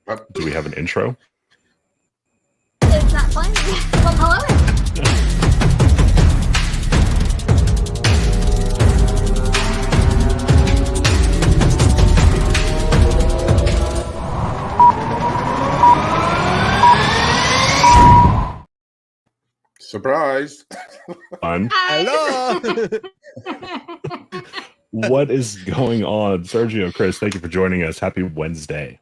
Do we have an intro? It's not fun. Well, hello. Surprise. Fun. Hello. What is going on? Sergio, Chris, thank you for joining us. Happy Wednesday.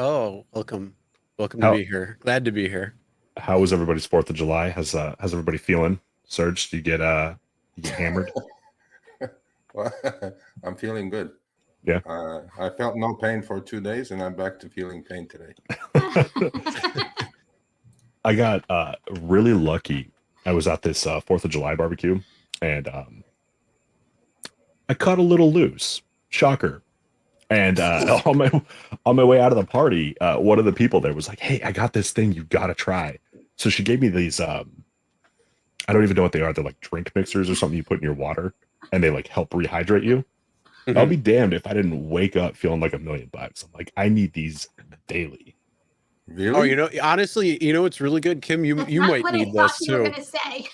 Oh, welcome. Welcome How- to be here. Glad to be here. How was everybody's 4th of July? How's everybody feeling? Serge, do you get hammered? Well, I'm feeling good. Yeah. I felt no pain for 2 days, and I'm back to feeling pain today. I got really lucky. I was at this 4th of July barbecue, and I cut a little loose. Shocker. And on my way out of the party, one of the people there was like, "Hey, I got this thing you gotta try." So she gave me these. I don't even know what they are. They're like drink mixers or something you put in your water, and they like help rehydrate you. I'll be damned if I didn't wake up feeling like $1 million. I'm like, I need these daily. Really? Oh, honestly, it's really good, Kim. You That's you not might what need I thought this you were too. gonna say.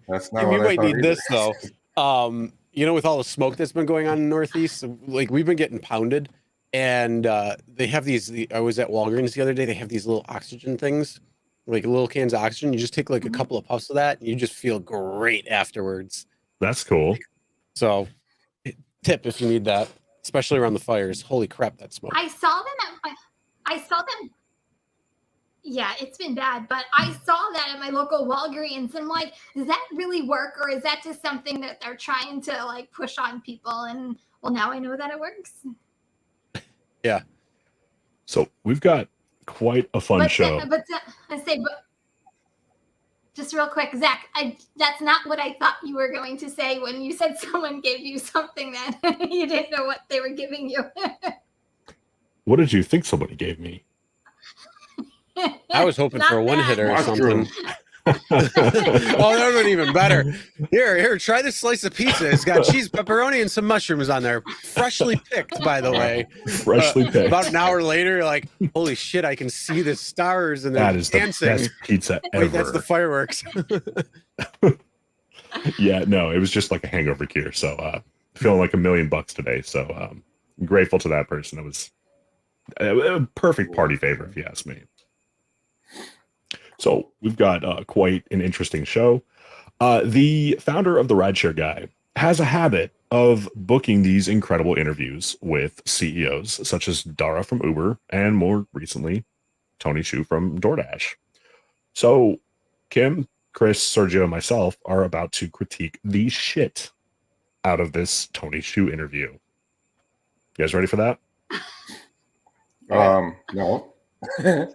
That's not Kim, what you I might thought need either. this though. With all the smoke that's been going on in the Northeast, like we've been getting pounded, and they have these. I was at Walgreens the other day. They have these little oxygen things, like little cans of oxygen. You just take like a couple of puffs of that, and you just feel great afterwards. That's cool. So, tip if you need that, especially around the fires. Holy crap, that smoke! I saw them I saw them. Yeah, it's been bad, but I saw that at my local Walgreens. And I'm like, does that really work, or is that just something that they're trying to like push on people? And well, now I know that it works. Yeah. So we've got quite a fun show. But just real quick, Zach, that's not what I thought you were going to say when you said someone gave you something that you didn't know what they were giving you. What did you think somebody gave me? I was hoping for a one hitter or Mushroom. something. Oh, that would have been even better. Here, try this slice of pizza. It's got cheese, pepperoni, and some mushrooms on there. Freshly picked, by the way. Freshly picked. About an hour later, you're like, holy shit, I can see the stars and That they're is dancing. the best pizza ever. Wait, that's the fireworks. Yeah, no, it was just like a hangover cure. So feeling like $1 million today. So I'm grateful to that person. It was a perfect party favor, if you ask me. So we've got quite an interesting show. The founder of the RideShare Guy has a habit of booking these incredible interviews with CEOs such as Dara from Uber and more recently, Tony Xu from Doordash. So Kim, Chris, Sergio, and myself are about to critique the shit out of this Tony Xu interview. You guys ready for that? No. Hey,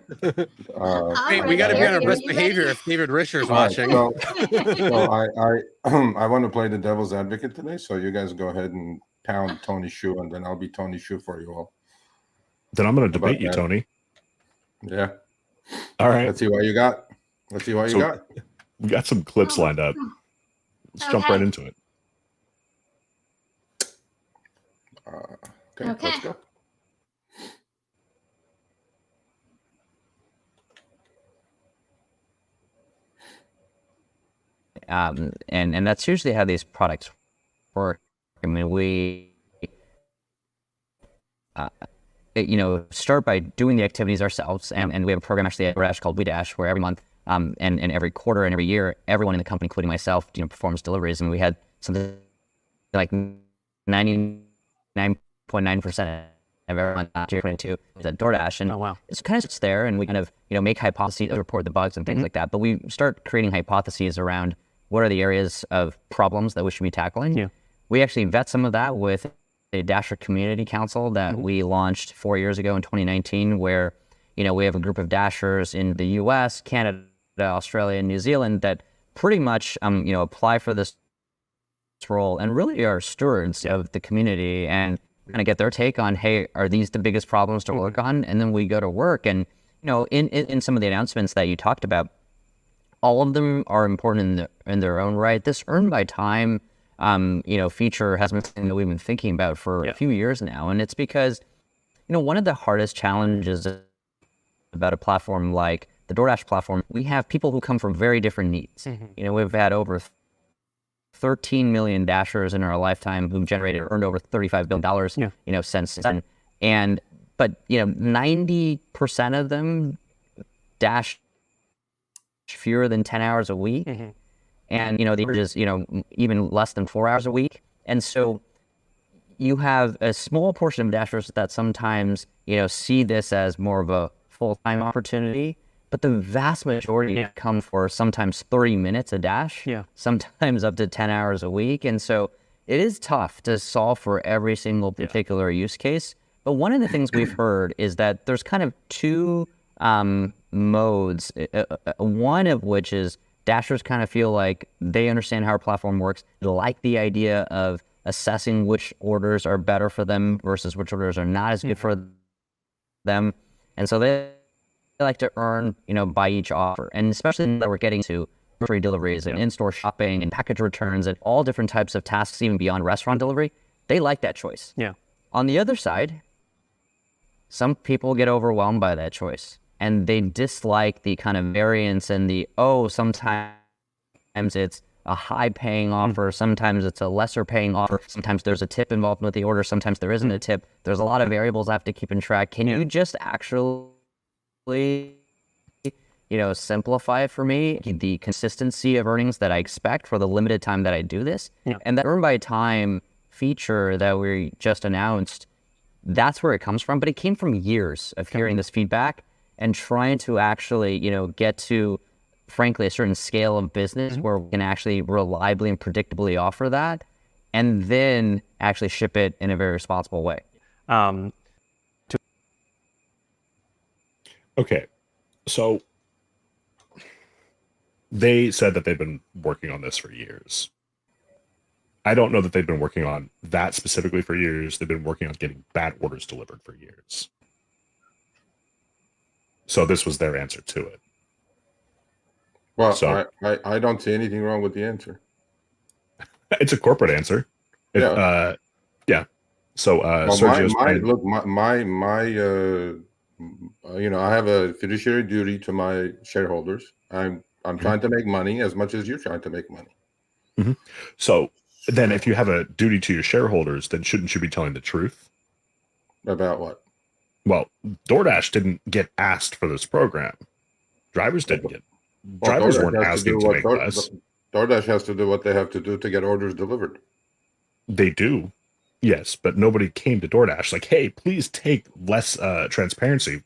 we got to be on our best behavior if David Risher's watching. So I want to play the devil's advocate today. So you guys go ahead and pound Tony Xu, and then I'll be Tony Xu for you all. Then I'm going to How about debate you, that? Tony. Yeah. All right. Let's see what you got. So- We got some clips lined up. Let's jump Okay. right into it. Okay. Okay. Let's go. And that's usually how these products work. I mean, we start by doing the activities ourselves, and we have a program actually at Doordash called WeDash, where every month and every quarter and every year, everyone in the company, including myself, performs deliveries, and we had something like 99.9% of everyone last year 22 is at Doordash, and Oh, wow. it's kind of sits there, and we kind of make hypotheses, report the bugs and things like that. But we start creating hypotheses around what are the areas of problems that we should be tackling. Yeah. We actually vet some of that with a Dasher Community Council that we launched 4 years ago in 2019, where we have a group of Dashers in the U.S., Canada, Australia, and New Zealand that pretty much apply for this role and really are stewards of the community and kind of get their take on, hey, are these the biggest problems to work on? And then we go to work, and in some of the announcements that you talked about, all of them are important in their own right. This earn by time feature has been something that we've been thinking about for a few years now, and it's because One of the hardest challenges about a platform like the DoorDash platform, we have people who come from very different needs. We've had over 13 million Dashers in our lifetime who've earned over $35 billion, since then. But 90% of them dash fewer than 10 hours a week. And, the average is, even less than 4 hours a week. And so you have a small portion of Dashers that sometimes, see this as more of a full-time opportunity, but the vast majority come for sometimes 30 minutes a dash, sometimes up to 10 hours a week. And so it is tough to solve for every single particular use case. But one of the things we've heard is that there's kind of two modes, one of which is Dashers kind of feel like they understand how our platform works. They like the idea of assessing which orders are better for them versus which orders are not as good for them. And so they like to earn, by each offer. And especially now that we're getting to grocery deliveries and in-store shopping and package returns and all different types of tasks, even beyond restaurant delivery, they like that choice. On the other side, some people get overwhelmed by that choice. And they dislike the kind of variance and sometimes it's a high paying offer, sometimes it's a lesser paying offer, sometimes there's a tip involved with the order, sometimes there isn't a tip. There's a lot of variables I have to keep in track. Can you just actually, simplify it for me, the consistency of earnings that I expect for the limited time that I do this? And that earn by time feature that we just announced, that's where it comes from. But it came from years of hearing this feedback and trying to actually, get to, frankly, a certain scale of business where we can actually reliably and predictably offer that, and then actually ship it in a very responsible way. Okay, so they said that they've been working on this for years. I don't know that they've been working on that specifically for years. They've been working on getting bad orders delivered for years. So this was their answer to it. Well, So, I don't see anything wrong with the answer. it's a corporate answer. Yeah. So Well, Sergio's I have a fiduciary duty to my shareholders. I'm trying to make money as much as you're trying to make money. So then if you have a duty to your shareholders, then shouldn't you be telling the truth? About what? Well, DoorDash didn't get asked for this program. Drivers didn't get. Well, Drivers DoorDash weren't has to asking do to what make less. DoorDash has to do what they have to do to get orders delivered. They do, yes, but nobody came to DoorDash like, hey, please take less transparency.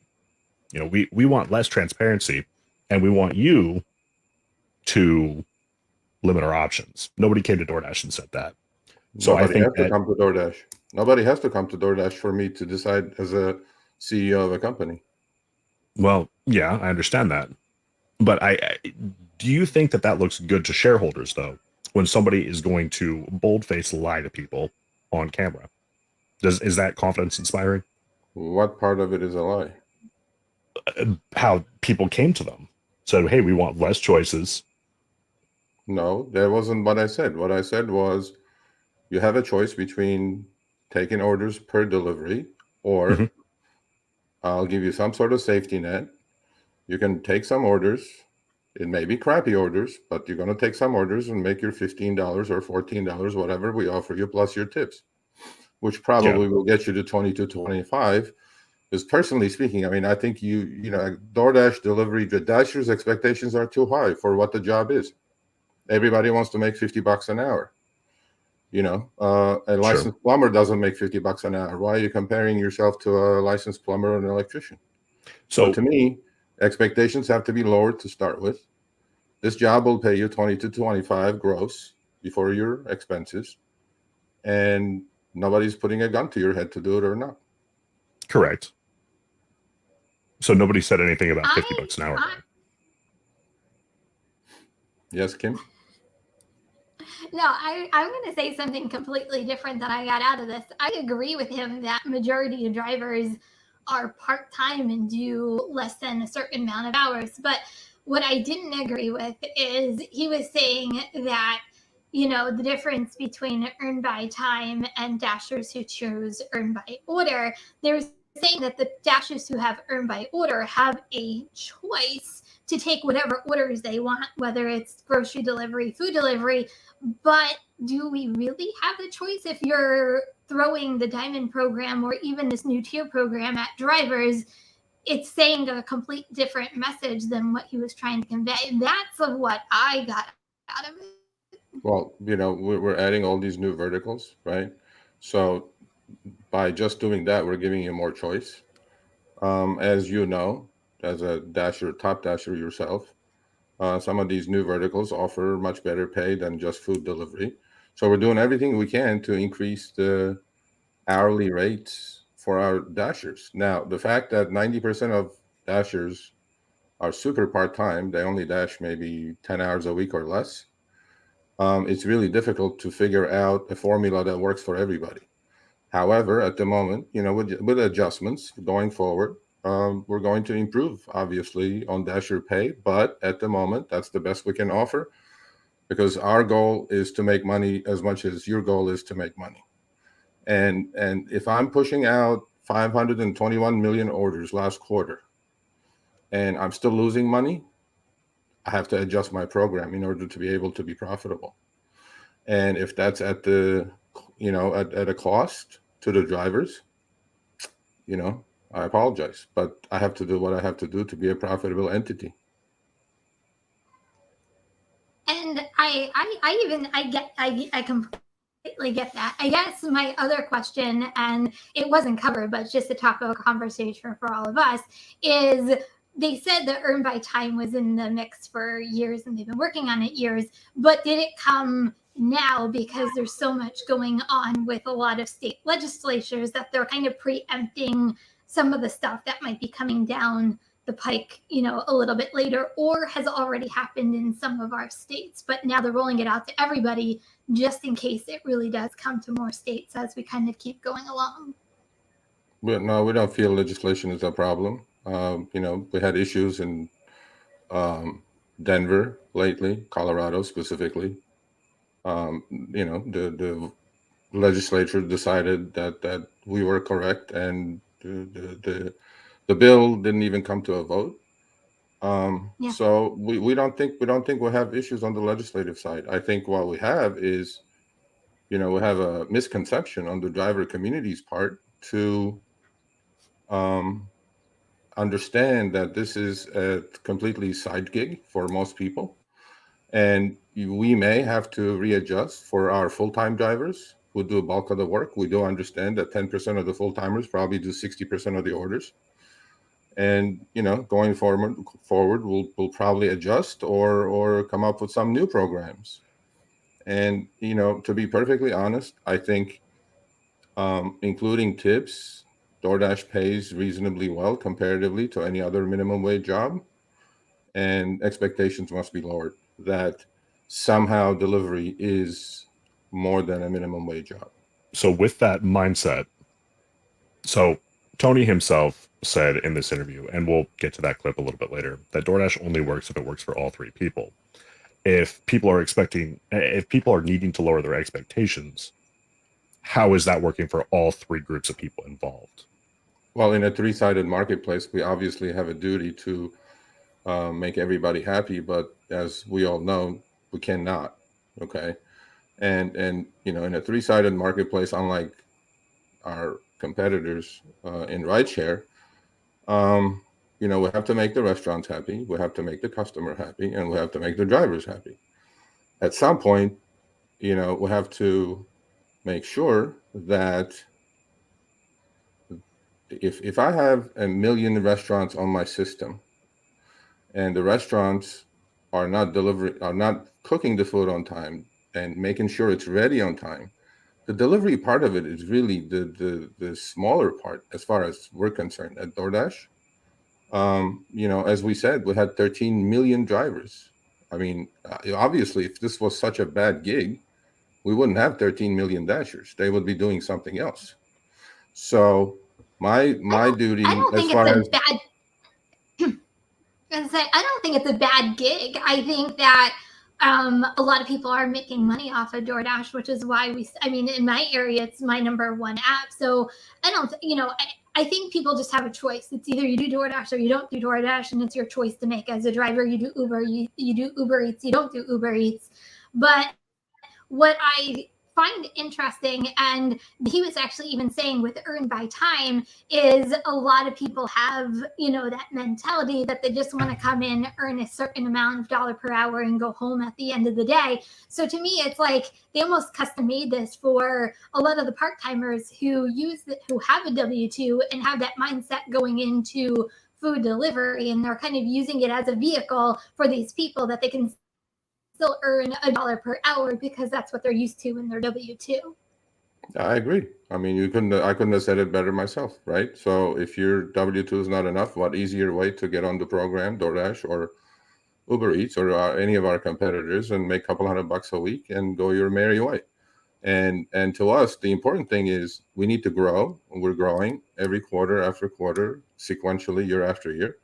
We want less transparency, and we want you to limit our options. Nobody came to DoorDash and said that. So Nobody I think has to come to DoorDash. Nobody has to come to DoorDash for me to decide as a CEO of a company. Well, yeah, I understand that. But do you think that looks good to shareholders, though, when somebody is going to boldface lie to people on camera? Is that confidence inspiring? What part of it is a lie? How people came to them, said, hey, we want less choices. No, that wasn't what I said. What I said was you have a choice between taking orders per delivery or I'll give you some sort of safety net. You can take some orders. It may be crappy orders, but you're going to take some orders and make your $15 or $14, whatever we offer you, plus your tips, which probably will get you to 20 to 25. Because personally speaking, I mean, I think DoorDash delivery, the Dashers' expectations are too high for what the job is. Everybody wants to make $50 an hour. A licensed plumber doesn't make $50 an hour. Why are you comparing yourself to a licensed plumber or an electrician? So to me, expectations have to be lowered to start with. This job will pay you 20 to 25 gross before your expenses, and nobody's putting a gun to your head to do it or not. Correct. So nobody said anything about $50 an hour. Yes, Kim? No, I'm going to say something completely different that I got out of this. I agree with him that majority of drivers are part-time and do less than a certain amount of hours. But what I didn't agree with is he was saying that, the difference between earn by time and Dashers who choose earn by order, there's saying that the dashers who have earn by order have a choice to take whatever orders they want, whether it's grocery delivery, food delivery. But do we really have a choice if you're throwing the diamond program or even this new tier program at drivers? It's saying a complete different message than what he was trying to convey. That's what I got out of it. Well, we're adding all these new verticals, right? So by just doing that, we're giving you more choice. As you know, as a top dasher yourself, some of these new verticals offer much better pay than just food delivery. So we're doing everything we can to increase the hourly rates for our dashers. Now, the fact that 90% of dashers are super part-time, they only dash maybe 10 hours a week or less, it's really difficult to figure out a formula that works for everybody. However, at the moment, with adjustments going forward, we're going to improve, obviously, on dasher pay. But at the moment, that's the best we can offer, because our goal is to make money as much as your goal is to make money. And if I'm pushing out 521 million orders last quarter, and I'm still losing money, I have to adjust my program in order to be able to be profitable. And if that's at the, at a cost to the drivers, I apologize, but I have to do what I have to do to be a profitable entity. And I completely get that. I guess my other question, and it wasn't covered, but it's just a topic of conversation for all of us, is they said the earn by time was in the mix for years and they've been working on it years, but did it come now because there's so much going on with a lot of state legislatures that they're kind of preempting some of the stuff that might be coming down the pike, a little bit later, or has already happened in some of our states, but now they're rolling it out to everybody just in case it really does come to more states as we kind of keep going along? But no, we don't feel legislation is a problem. We had issues in Denver lately, Colorado specifically. The legislature decided that we were correct, and the bill didn't even come to a vote. So we don't think we'll have issues on the legislative side. I think what we have is, we have a misconception on the driver community's part to understand that this is a completely side gig for most people. And we may have to readjust for our full-time drivers who do a bulk of the work. We do understand that 10% of the full-timers probably do 60% of the orders. And, going forward, we'll probably adjust or come up with some new programs. And, to be perfectly honest, I think including tips, DoorDash pays reasonably well comparatively to any other minimum wage job. And expectations must be lowered that somehow delivery is more than a minimum wage job. So with that mindset, so Tony himself said in this interview, and we'll get to that clip a little bit later, that DoorDash only works if it works for all three people. If people are needing to lower their expectations, how is that working for all three groups of people involved? Well, in a three-sided marketplace, we obviously have a duty to make everybody happy, but as we all know, we cannot. Okay, and in a three-sided marketplace, unlike our competitors in rideshare, we have to make the restaurants happy, we have to make the customer happy, and we have to make the drivers happy. At some point, we have to make sure that if I have 1 million restaurants on my system, and the restaurants are not cooking the food on time and making sure it's ready on time, the delivery part of it is really the smaller part as far as we're concerned at DoorDash. As we said, we had 13 million drivers. I mean, obviously, if this was such a bad gig, we wouldn't have 13 million dashers. They would be doing something else. So my duty, as far as I don't think it's a bad gig. I think that a lot of people are making money off of DoorDash, which is why in my area, it's my number one app. So I don't, I think people just have a choice. It's either you do DoorDash or you don't do DoorDash, and it's your choice to make as a driver. You do Uber, you do Uber Eats, you don't do Uber Eats. But what I find interesting, and he was actually even saying with earn by time, is a lot of people have, that mentality that they just want to come in, earn a certain amount of dollar per hour and go home at the end of the day. So to me, it's like they almost custom made this for a lot of the part-timers who have a W-2 and have that mindset going into food delivery, and they're kind of using it as a vehicle for these people that they can still earn $1 per hour because that's what they're used to in their W-2. I agree. I mean, I couldn't have said it better myself, right? So if your W-2 is not enough, what easier way to get on the program, DoorDash or Uber Eats or any of our competitors, and make a couple $100 a week and go your merry way. And to us, the important thing is we need to grow. We're growing every quarter after quarter, sequentially, year after year.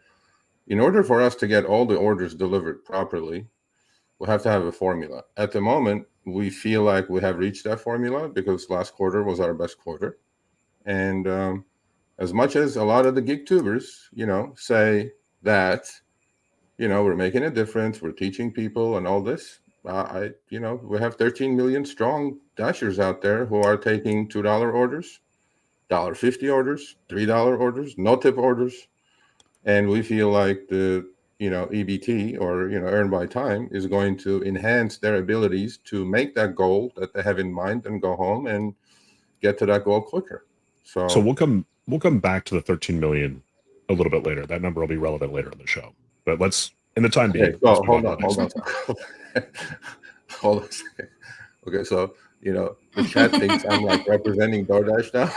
In order for us to get all the orders delivered properly, we'll have to have a formula. At the moment, we feel like we have reached that formula because last quarter was our best quarter. And as much as a lot of the gig tubers, say that, we're making a difference, we're teaching people and all this, we have 13 million strong dashers out there who are taking $2 orders, $1.50 orders, $3 orders, no tip orders. And we feel like the EBT or earn by time is going to enhance their abilities to make that goal that they have in mind and go home and get to that goal quicker. So we'll come back to the 13 million a little bit later. That number will be relevant later in the show. But let's, in the time being, hold on. Hold on a second. Okay, so the chat thinks I'm like representing DoorDash now.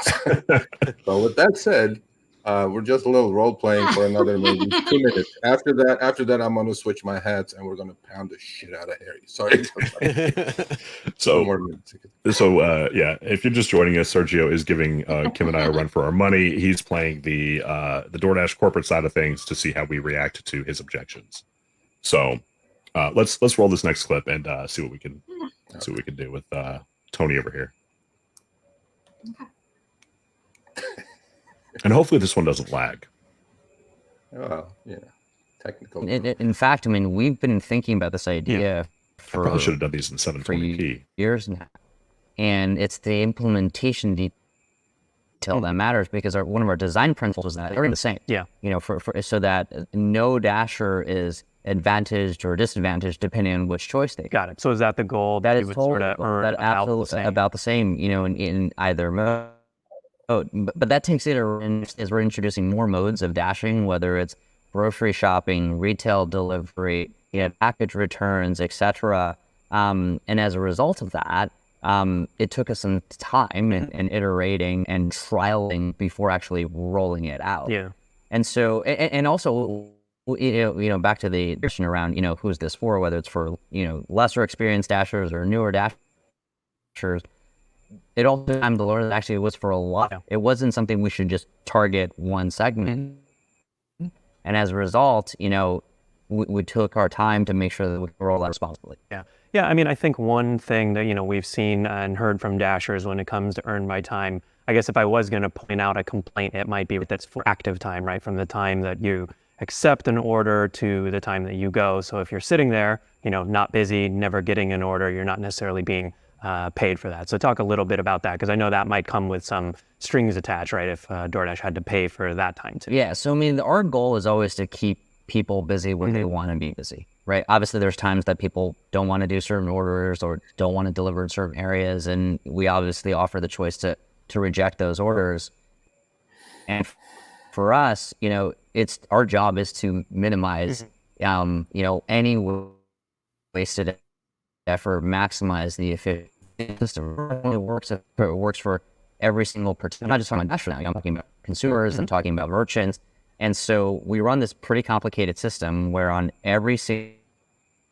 So with that said, we're just a little role playing for another maybe 2 minutes. After that, I'm going to switch my hats and we're going to pound the shit out of Harry. Sorry. Yeah, if you're just joining us, Sergio is giving Kim and I a run for our money. He's playing the DoorDash corporate side of things to see how we react to his objections. So let's roll this next clip and see what we can do with Tony over here. Okay. And hopefully this one doesn't lag. Well, technical. In fact, I mean, we've been thinking about this idea for I probably should have done these in 720p. Years now. And it's the implementation detail that matters, because one of our design principles is that they're the same. Yeah. So that no dasher is advantaged or disadvantaged depending on which choice they got it. So is that the goal? That is sort of earn about the same, in either mode. But that takes it as we're introducing more modes of dashing, whether it's grocery shopping, retail delivery, package returns, etc. And as a result of that, it took us some time and iterating and trialing before actually rolling it out. Yeah. And so, and also, back to the question around, who's this for, whether it's for, lesser experienced dashers or newer dashers. It all the time, the Lord actually was for a lot. Yeah. It wasn't something we should just target one segment. And as a result, we took our time to make sure that we roll out responsibly. Yeah. Yeah. I mean, I think one thing that, we've seen and heard from dashers when it comes to earn by time, I guess if I was going to point out a complaint, it might be that's for active time, right? From the time that you accept an order to the time that you go. So if you're sitting there, not busy, never getting an order, you're not necessarily being paid for that. So talk a little bit about that, because I know that might come with some strings attached, right? If DoorDash had to pay for that time too. Yeah. So, I mean, our goal is always to keep people busy when they want to be busy, right? Obviously, there's times that people don't want to do certain orders or don't want to deliver in certain areas. And we obviously offer the choice to reject those orders. And for us, it's our job is to minimize, any wasted effort, maximize the efficiency system. It works for every single person. I'm not just talking about Dasher now. I'm talking about consumers. I'm talking about merchants. And so we run this pretty complicated system where on every single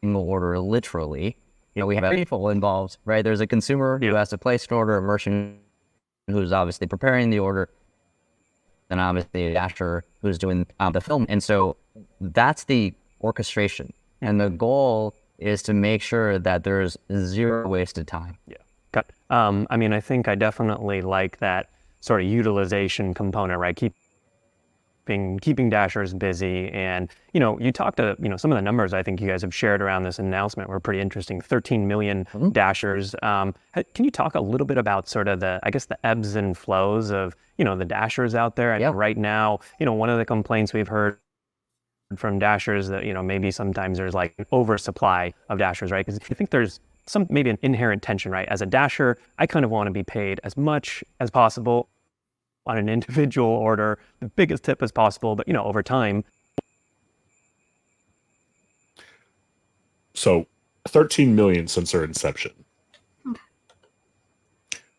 order, literally, we have people involved, right? There's a consumer who has to place an order, a merchant who's obviously preparing the order, and obviously a dasher who's doing the film. And so that's the orchestration. And the goal is to make sure that there's zero wasted time. Yeah. I mean, I think I definitely like that sort of utilization component, right? Keeping Dashers busy. And, you talked to, some of the numbers I think you guys have shared around this announcement were pretty interesting. 13 million Dashers. Can you talk a little bit about sort of the ebbs and flows of, the Dashers out there? And right now, one of the complaints we've heard from Dashers that, maybe sometimes there's like an oversupply of Dashers, right? Because I think there's maybe an inherent tension, right? As a Dasher, I kind of want to be paid as much as possible on an individual order, the biggest tip as possible, but over time. So 13 million since their inception.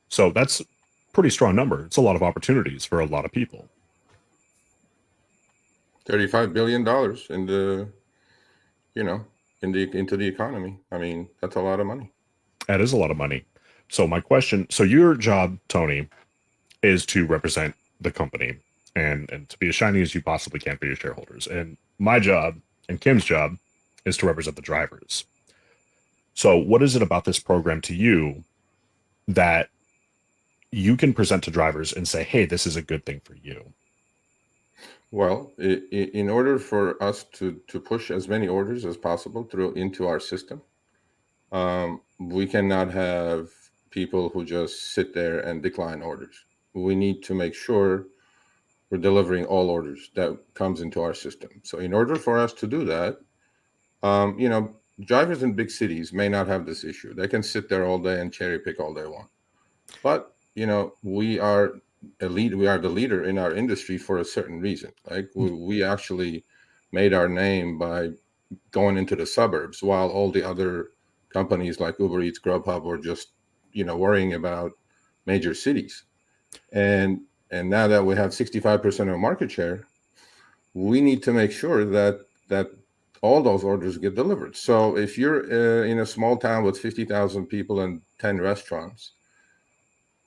So that's a pretty strong number. It's a lot of opportunities for a lot of people. $35 billion in the, into the economy. I mean, that's a lot of money. That is a lot of money. So my question, so your job, Tony, is to represent the company and to be as shiny as you possibly can for your shareholders. And my job and Kim's job is to represent the drivers. So what is it about this program to you that you can present to drivers and say, hey, this is a good thing for you? Well, in order for us to push as many orders as possible into our system, we cannot have people who just sit there and decline orders. We need to make sure we're delivering all orders that comes into our system. So in order for us to do that, drivers in big cities may not have this issue. They can sit there all day and cherry pick all they want. But, we are the leader in our industry for a certain reason. Like we actually made our name by going into the suburbs while all the other companies like Uber Eats, Grubhub were just, worrying about major cities. And now that we have 65% of market share, we need to make sure that all those orders get delivered. So if you're in a small town with 50,000 people and 10 restaurants,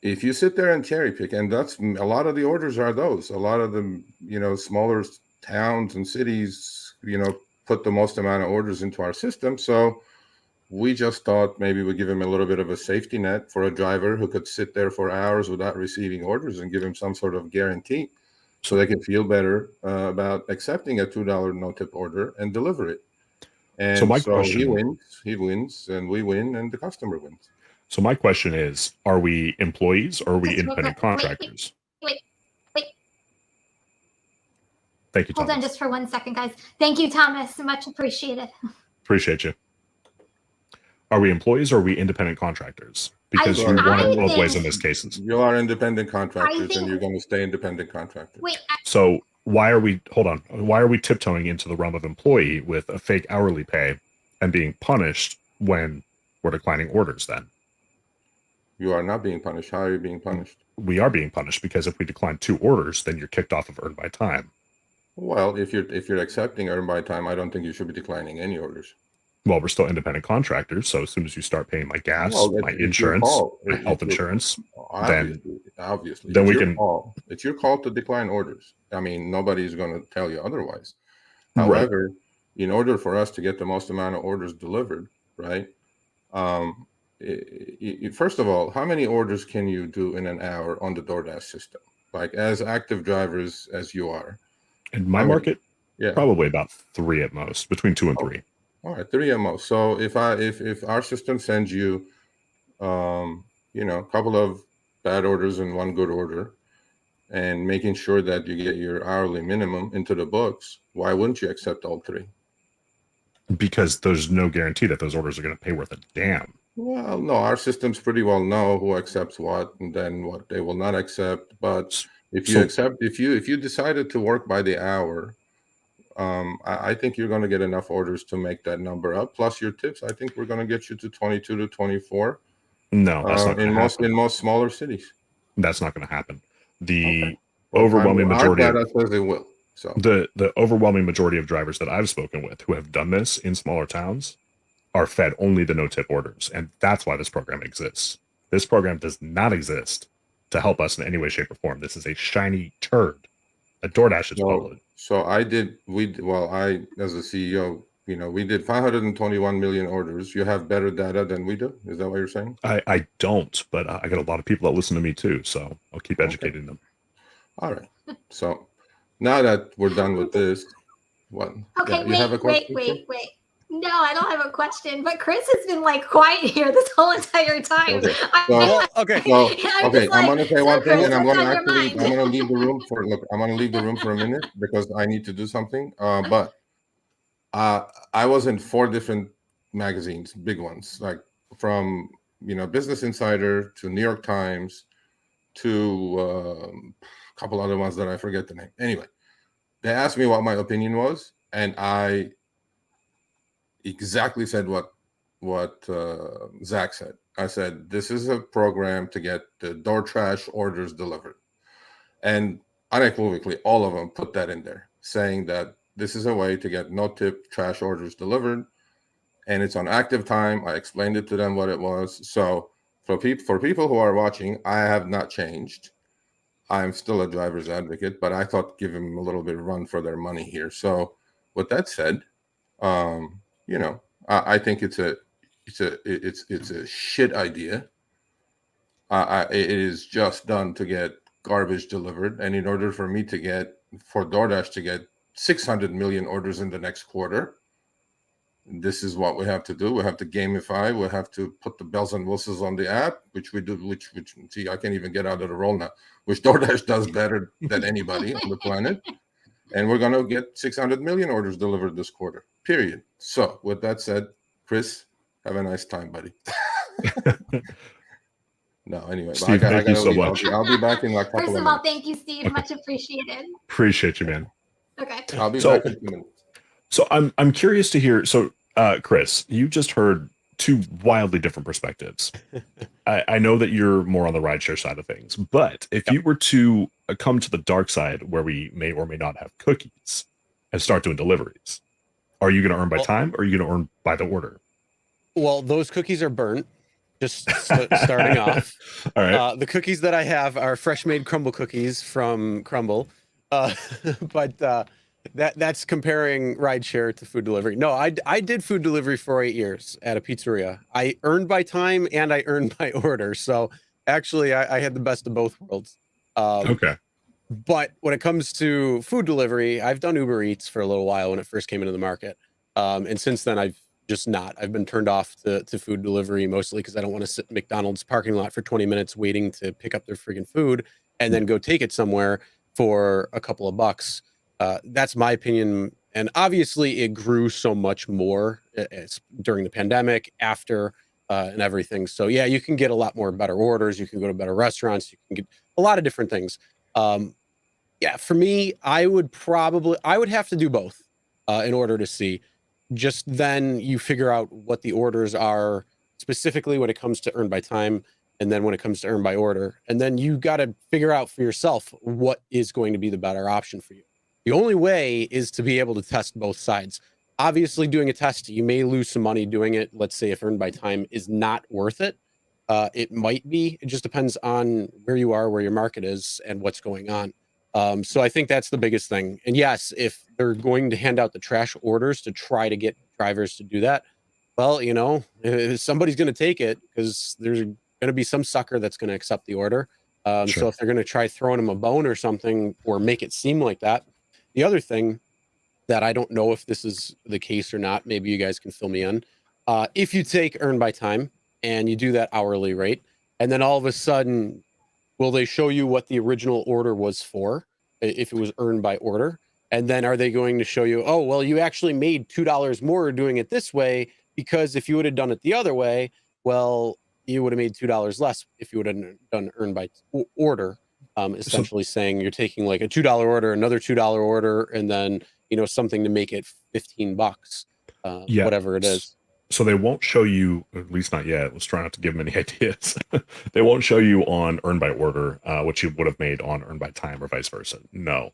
if you sit there and cherry pick, and that's a lot of the orders are those, a lot of the, smaller towns and cities, put the most amount of orders into our system. So we just thought maybe we'd give him a little bit of a safety net for a driver who could sit there for hours without receiving orders and give him some sort of guarantee so they can feel better about accepting a $2 no-tip order and deliver it. And so question, he wins, and we win, and the customer wins. So my question is, are we employees or are we independent contractors? Wait. Thank you, Thomas. Hold on just for 1 second, guys. Thank you, Thomas. Much appreciated. Appreciate you. Are we employees or are we independent contractors? Because you want it both ways in this case. You are independent contractors, and you're going to stay independent contractors. So why are we tiptoeing into the realm of employee with a fake hourly pay and being punished when we're declining orders then? You are not being punished. How are you being punished? We are being punished because if we decline 2 orders, then you're kicked off of Earn by Time. Well, if you're accepting Earn by Time, I don't think you should be declining any orders. Well, we're still independent contractors, so as soon as you start paying my gas, my insurance, my health insurance, obviously, then we can. It's your call to decline orders. I mean, nobody's going to tell you otherwise. However, in order for us to get the most amount of orders delivered, right? First of all, how many orders can you do in an hour on the Doordash system? Like as active drivers as you are. In my market, probably about 3 at most, between 2 and 3. All right, 3 at most. So if our system sends you, a couple of bad orders and 1 good order, and making sure that you get your hourly minimum into the books, why wouldn't you accept all 3? Because there's no guarantee that those orders are going to pay worth a damn. Well, no, our systems pretty well know who accepts what and then what they will not accept. But if you decided to work by the hour, I think you're going to get enough orders to make that number up. Plus your tips, I think we're going to get you to 22 to 24. No, that's not in most smaller cities. That's not going to happen. The overwhelming majority our data says it will. So the overwhelming majority of drivers that I've spoken with who have done this in smaller towns are fed only the no-tip orders, and that's why this program exists. This program does not exist to help us in any way, shape, or form. This is a shiny turd that DoorDash is published. So I, as a CEO, we did 521 million orders. You have better data than we do. Is that what you're saying? I don't, but I got a lot of people that listen to me too, so I'll keep educating them. All right. So now that we're done with this, what? Okay, Yeah, you have a question? wait. No, I don't have a question, but Chris has been like quiet here this whole entire time. Okay. Well, okay. So, I'm okay, just I'm like, gonna say so one thing, Chris, and I'm what's gonna on your actually, mind? I'm gonna leave the room for. Look, I'm gonna leave the room for a minute because I need to do something. But I was in 4 different magazines, big ones, like from Business Insider to New York Times to a couple other ones that I forget the name. Anyway, they asked me what my opinion was, and I exactly said what Zach said. I said, this is a program to get the door trash orders delivered. And unequivocally, all of them put that in there, saying that this is a way to get no-tip trash orders delivered. And it's on active time. I explained it to them what it was. So for people who are watching, I have not changed. I'm still a driver's advocate, but I thought give them a little bit of run for their money here. So with that said, I think it's a shit idea. It is just done to get garbage delivered, and in order for DoorDash to get 600 million orders in the next quarter, this is what we have to do. We have to gamify. We have to put the bells and whistles on the app, which we do. Which see, I can't even get out of the role now. Which DoorDash does better than anybody on the planet. And we're going to get 600 million orders delivered this quarter, period. So with that said, Chris, have a nice time, buddy. No, anyway. Steve, thank you so much. I'll be back in like a couple First of of all, minutes. thank you, Steve. Okay. Much appreciated. Appreciate you, man. Okay. I'll be back in 2 minutes. So I'm curious to hear. So, Chris, you just heard 2 wildly different perspectives. I know that you're more on the rideshare side of things, but if you were to come to the dark side where we may or may not have cookies and start doing deliveries, are you going to earn by time or are you going to earn by the order? Well, those cookies are burnt. Just starting off. All right. The cookies that I have are fresh made crumble cookies from Crumble. But that's comparing rideshare to food delivery. No, I did food delivery for 8 years at a pizzeria. I earned by time and I earned by order. So actually I had the best of both worlds. Okay. But when it comes to food delivery, I've done Uber Eats for a little while when it first came into the market. And since then I've been turned off to food delivery, mostly because I don't want to sit in McDonald's parking lot for 20 minutes waiting to pick up their friggin' food and then go take it somewhere for a couple of bucks. That's my opinion. And obviously it grew so much more during the pandemic, after and everything. So yeah, you can get a lot more better orders. You can go to better restaurants. You can get a lot of different things. Yeah, for me, I would have to do both in order to see. Just then you figure out what the orders are specifically when it comes to earn by time, and then when it comes to earn by order. And then you got to figure out for yourself what is going to be the better option for you. The only way is to be able to test both sides. Obviously, doing a test, you may lose some money doing it. Let's say if earned by time is not worth it. It might be. It just depends on where you are, where your market is, and what's going on. So I think that's the biggest thing. And yes, if they're going to hand out the trash orders to try to get drivers to do that, well, somebody's going to take it because there's going to be some sucker that's going to accept the order. Sure. So if they're going to try throwing them a bone or something or make it seem like that. The other thing that I don't know if this is the case or not, maybe you guys can fill me in. If you take earn by time and you do that hourly rate, and then all of a sudden, will they show you what the original order was for, if it was earned by order? And then are they going to show you, oh, well, you actually made $2 more doing it this way, because if you would have done it the other way, well, you would have made $2 less if you would have done earned by order, essentially saying you're taking like a $2 order, another $2 order, and then, something to make it $15, whatever it is. So they won't show you, at least not yet. Let's try not to give them any ideas. They won't show you on earn by order what you would have made on earn by time or vice versa. No.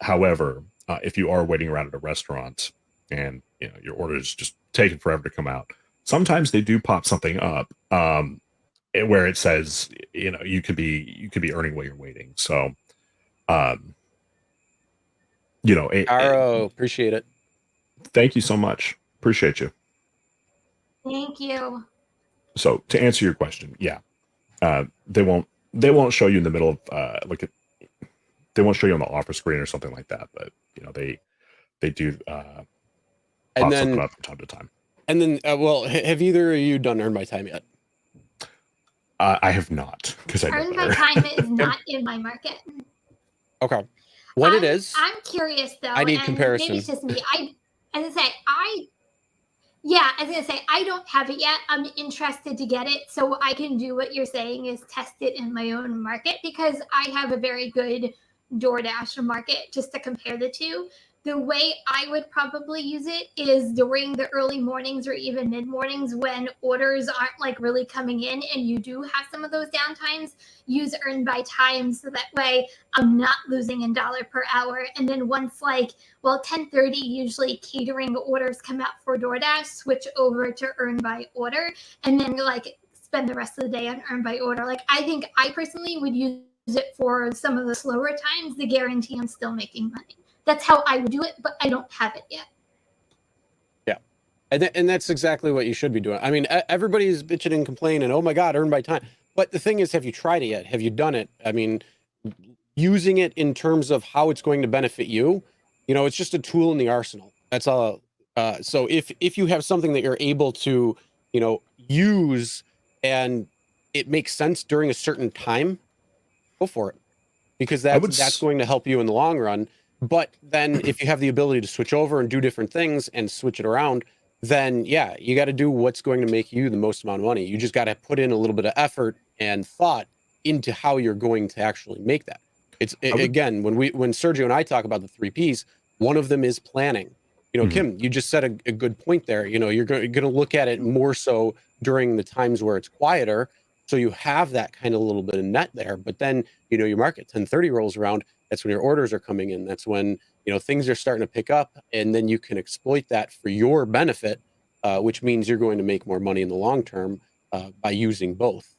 However, if you are waiting around at a restaurant and your order is just taking forever to come out, sometimes they do pop something up where it says you could be earning while you're waiting. So, Arrow, appreciate it. Thank you so much. Appreciate you. Thank you. So to answer your question, yeah, they won't show you in the middle of they won't show you on the offer screen or something like that. But they do And pop then something up from time to time. And then, well, have either of you done Earn by Time yet? I have not, because I know Earn by better. time is not in my market. Okay. What it is, I'm curious though. I need and comparison. Maybe it's just me. As I say, I was gonna say I don't have it yet. I'm interested to get it so I can do what you're saying is test it in my own market because I have a very good DoorDash market just to compare the two. The way I would probably use it is during the early mornings or even mid mornings when orders aren't like really coming in and you do have some of those downtimes. Use Earn by Time so that way I'm not losing in dollar per hour. And then once 10:30 usually catering orders come out for DoorDash, switch over to Earn by Order, and then spend the rest of the day on Earn by Order. I think I personally would use it for some of the slower times to guarantee I'm still making money. That's how I would do it, but I don't have it yet. Yeah. And that's exactly what you should be doing. I mean, everybody's bitching and complaining, oh my God, Earn by Time. But the thing is, have you tried it yet? Have you done it? I mean, using it in terms of how it's going to benefit you, it's just a tool in the arsenal. That's all. So if you have something that you're able to, use and it makes sense during a certain time, go for it. Because that's going to help you in the long run. But then if you have the ability to switch over and do different things and switch it around, then yeah, you got to do what's going to make you the most amount of money. You just got to put in a little bit of effort and thought into how you're going to actually make that. Again, when Sergio and I talk about the 3 Ps, one of them is planning. Kim, you just said a good point there. You're going to look at it more so during the times where it's quieter. So you have that kind of little bit of net there, but then, your market 10:30 rolls around. That's when your orders are coming in. That's when, things are starting to pick up, and then you can exploit that for your benefit, which means you're going to make more money in the long term by using both.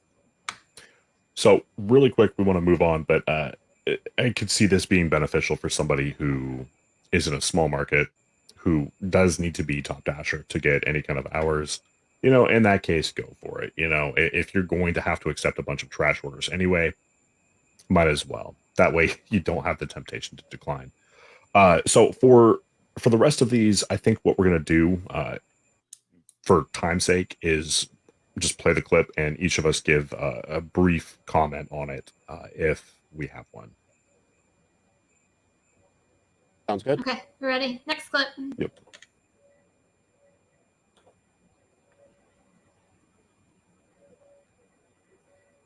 So really quick, we want to move on, but I could see this being beneficial for somebody who is in a small market, who does need to be top dasher to get any kind of hours. In that case, go for it. If you're going to have to accept a bunch of trash orders anyway, might as well. That way you don't have the temptation to decline. So for the rest of these, I think what we're going to do for time's sake is just play the clip and each of us give a brief comment on it if we have one. Sounds good. Okay, we're ready. Next clip. Yep.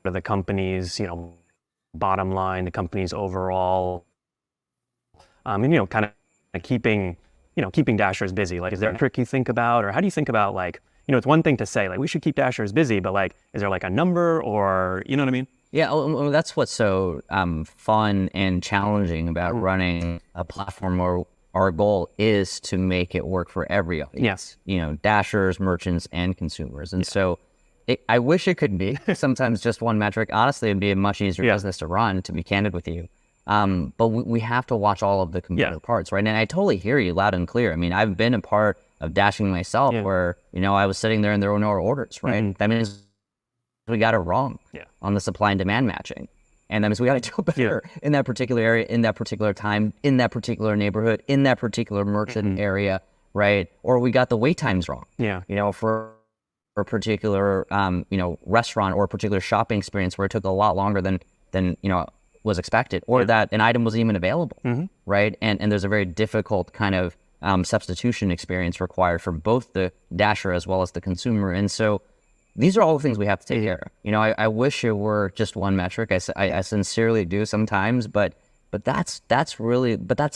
The company's, bottom line, the company's overall, and kind of keeping dashers busy. Is there a trick you think about, or how do you think about it's one thing to say we should keep dashers busy, but is there a number, or you know what I mean? Yeah, well, that's what's so fun and challenging about running a platform where our goal is to make it work for every audience. Yes. Dashers, merchants, and consumers. And so I wish it could be sometimes just one metric. Honestly, it'd be a much easier business to run, to be candid with you. But we have to watch all of the component parts, right? And I totally hear you loud and clear. I mean, I've been a part of dashing myself where, I was sitting there and there were no orders, right? That means we got it wrong on the supply and demand matching. And that means we got to do better in that particular area, in that particular time, in that particular neighborhood, in that particular merchant area, right? Or we got the wait times wrong. For a particular, restaurant or a particular shopping experience where it took a lot longer than was expected, or that an item wasn't even available, right? And there's a very difficult kind of substitution experience required for both the dasher as well as the consumer. And so these are all the things we have to take care of. I wish it were just one metric. I sincerely do sometimes, but that's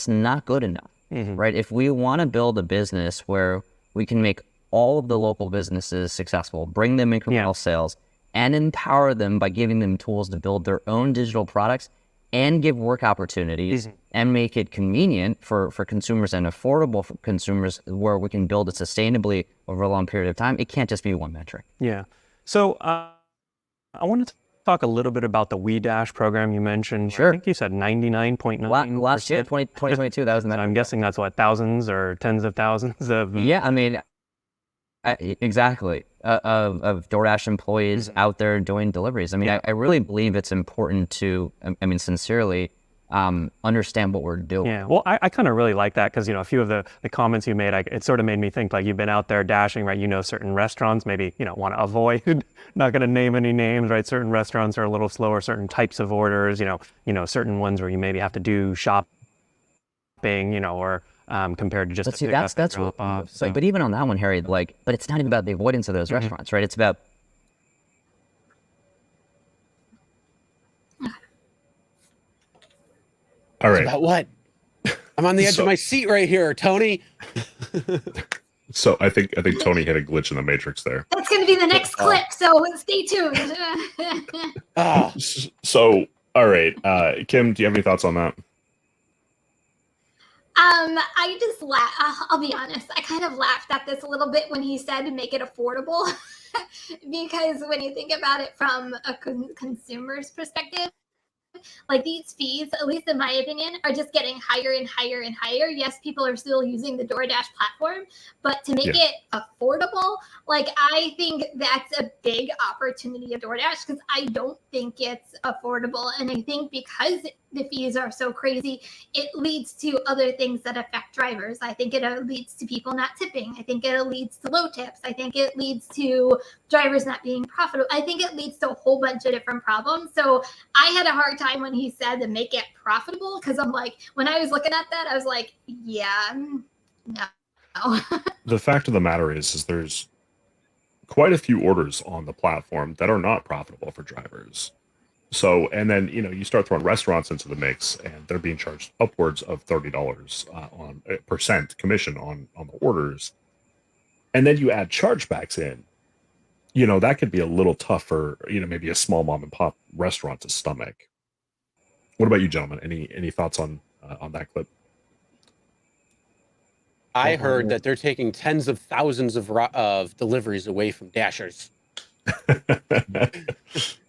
not good enough, right? If we want to build a business where we can make all of the local businesses successful, bring them incremental sales, and empower them by giving them tools to build their own digital products and give work opportunities and make it convenient for consumers and affordable for consumers where we can build it sustainably over a long period of time. It can't just be one metric. Yeah. So I wanted to talk a little bit about the WeDash program you mentioned? Sure. I think you said 99.9%. Last year, 2022, that was the I'm guessing that's what, thousands or tens of thousands of. Yeah, I mean, exactly. Of DoorDash employees out there doing deliveries. I mean, I really believe it's important to, I mean, sincerely, understand what we're doing. Yeah, well, I kind of really like that because, a few of the comments you made, it sort of made me think like you've been out there dashing, right? Certain restaurants maybe, want to avoid, not going to name any names, right? Certain restaurants are a little slower, certain types of orders, certain ones where you maybe have to do shopping, or compared to just But see, that's what, so. but even on that one, Harry, but it's not even about the avoidance of those restaurants, right? It's about All right. About what? I'm on the edge of my seat right here, Tony. So I think Tony hit a glitch in the matrix there. That's going to be the next clip, so stay tuned. So, all right, Kim, do you have any thoughts on that? I just I'll be honest. I kind of laughed at this a little bit when he said make it affordable, because when you think about it from a consumer's perspective, like these fees, at least in my opinion, are just getting higher and higher and higher. Yes, people are still using the DoorDash platform, but to make it affordable, I think that's a big opportunity of DoorDash, because I don't think it's affordable. And I think because the fees are so crazy, it leads to other things that affect drivers. I think it leads to people not tipping. I think it leads to low tips. I think it leads to drivers not being profitable. I think it leads to a whole bunch of different problems. So I had a hard time when he said to make it profitable, because I'm like, when I was looking at that, I was like, yeah, no. The fact of the matter is there's quite a few orders on the platform that are not profitable for drivers. So, and then, you start throwing restaurants into the mix, and they're being charged upwards of $30 on percent commission on the orders. And then you add chargebacks in, that could be a little tough for, maybe a small mom and pop restaurant to stomach. What about you, gentlemen? Any thoughts on that clip? I heard that they're taking tens of thousands of deliveries away from Dashers.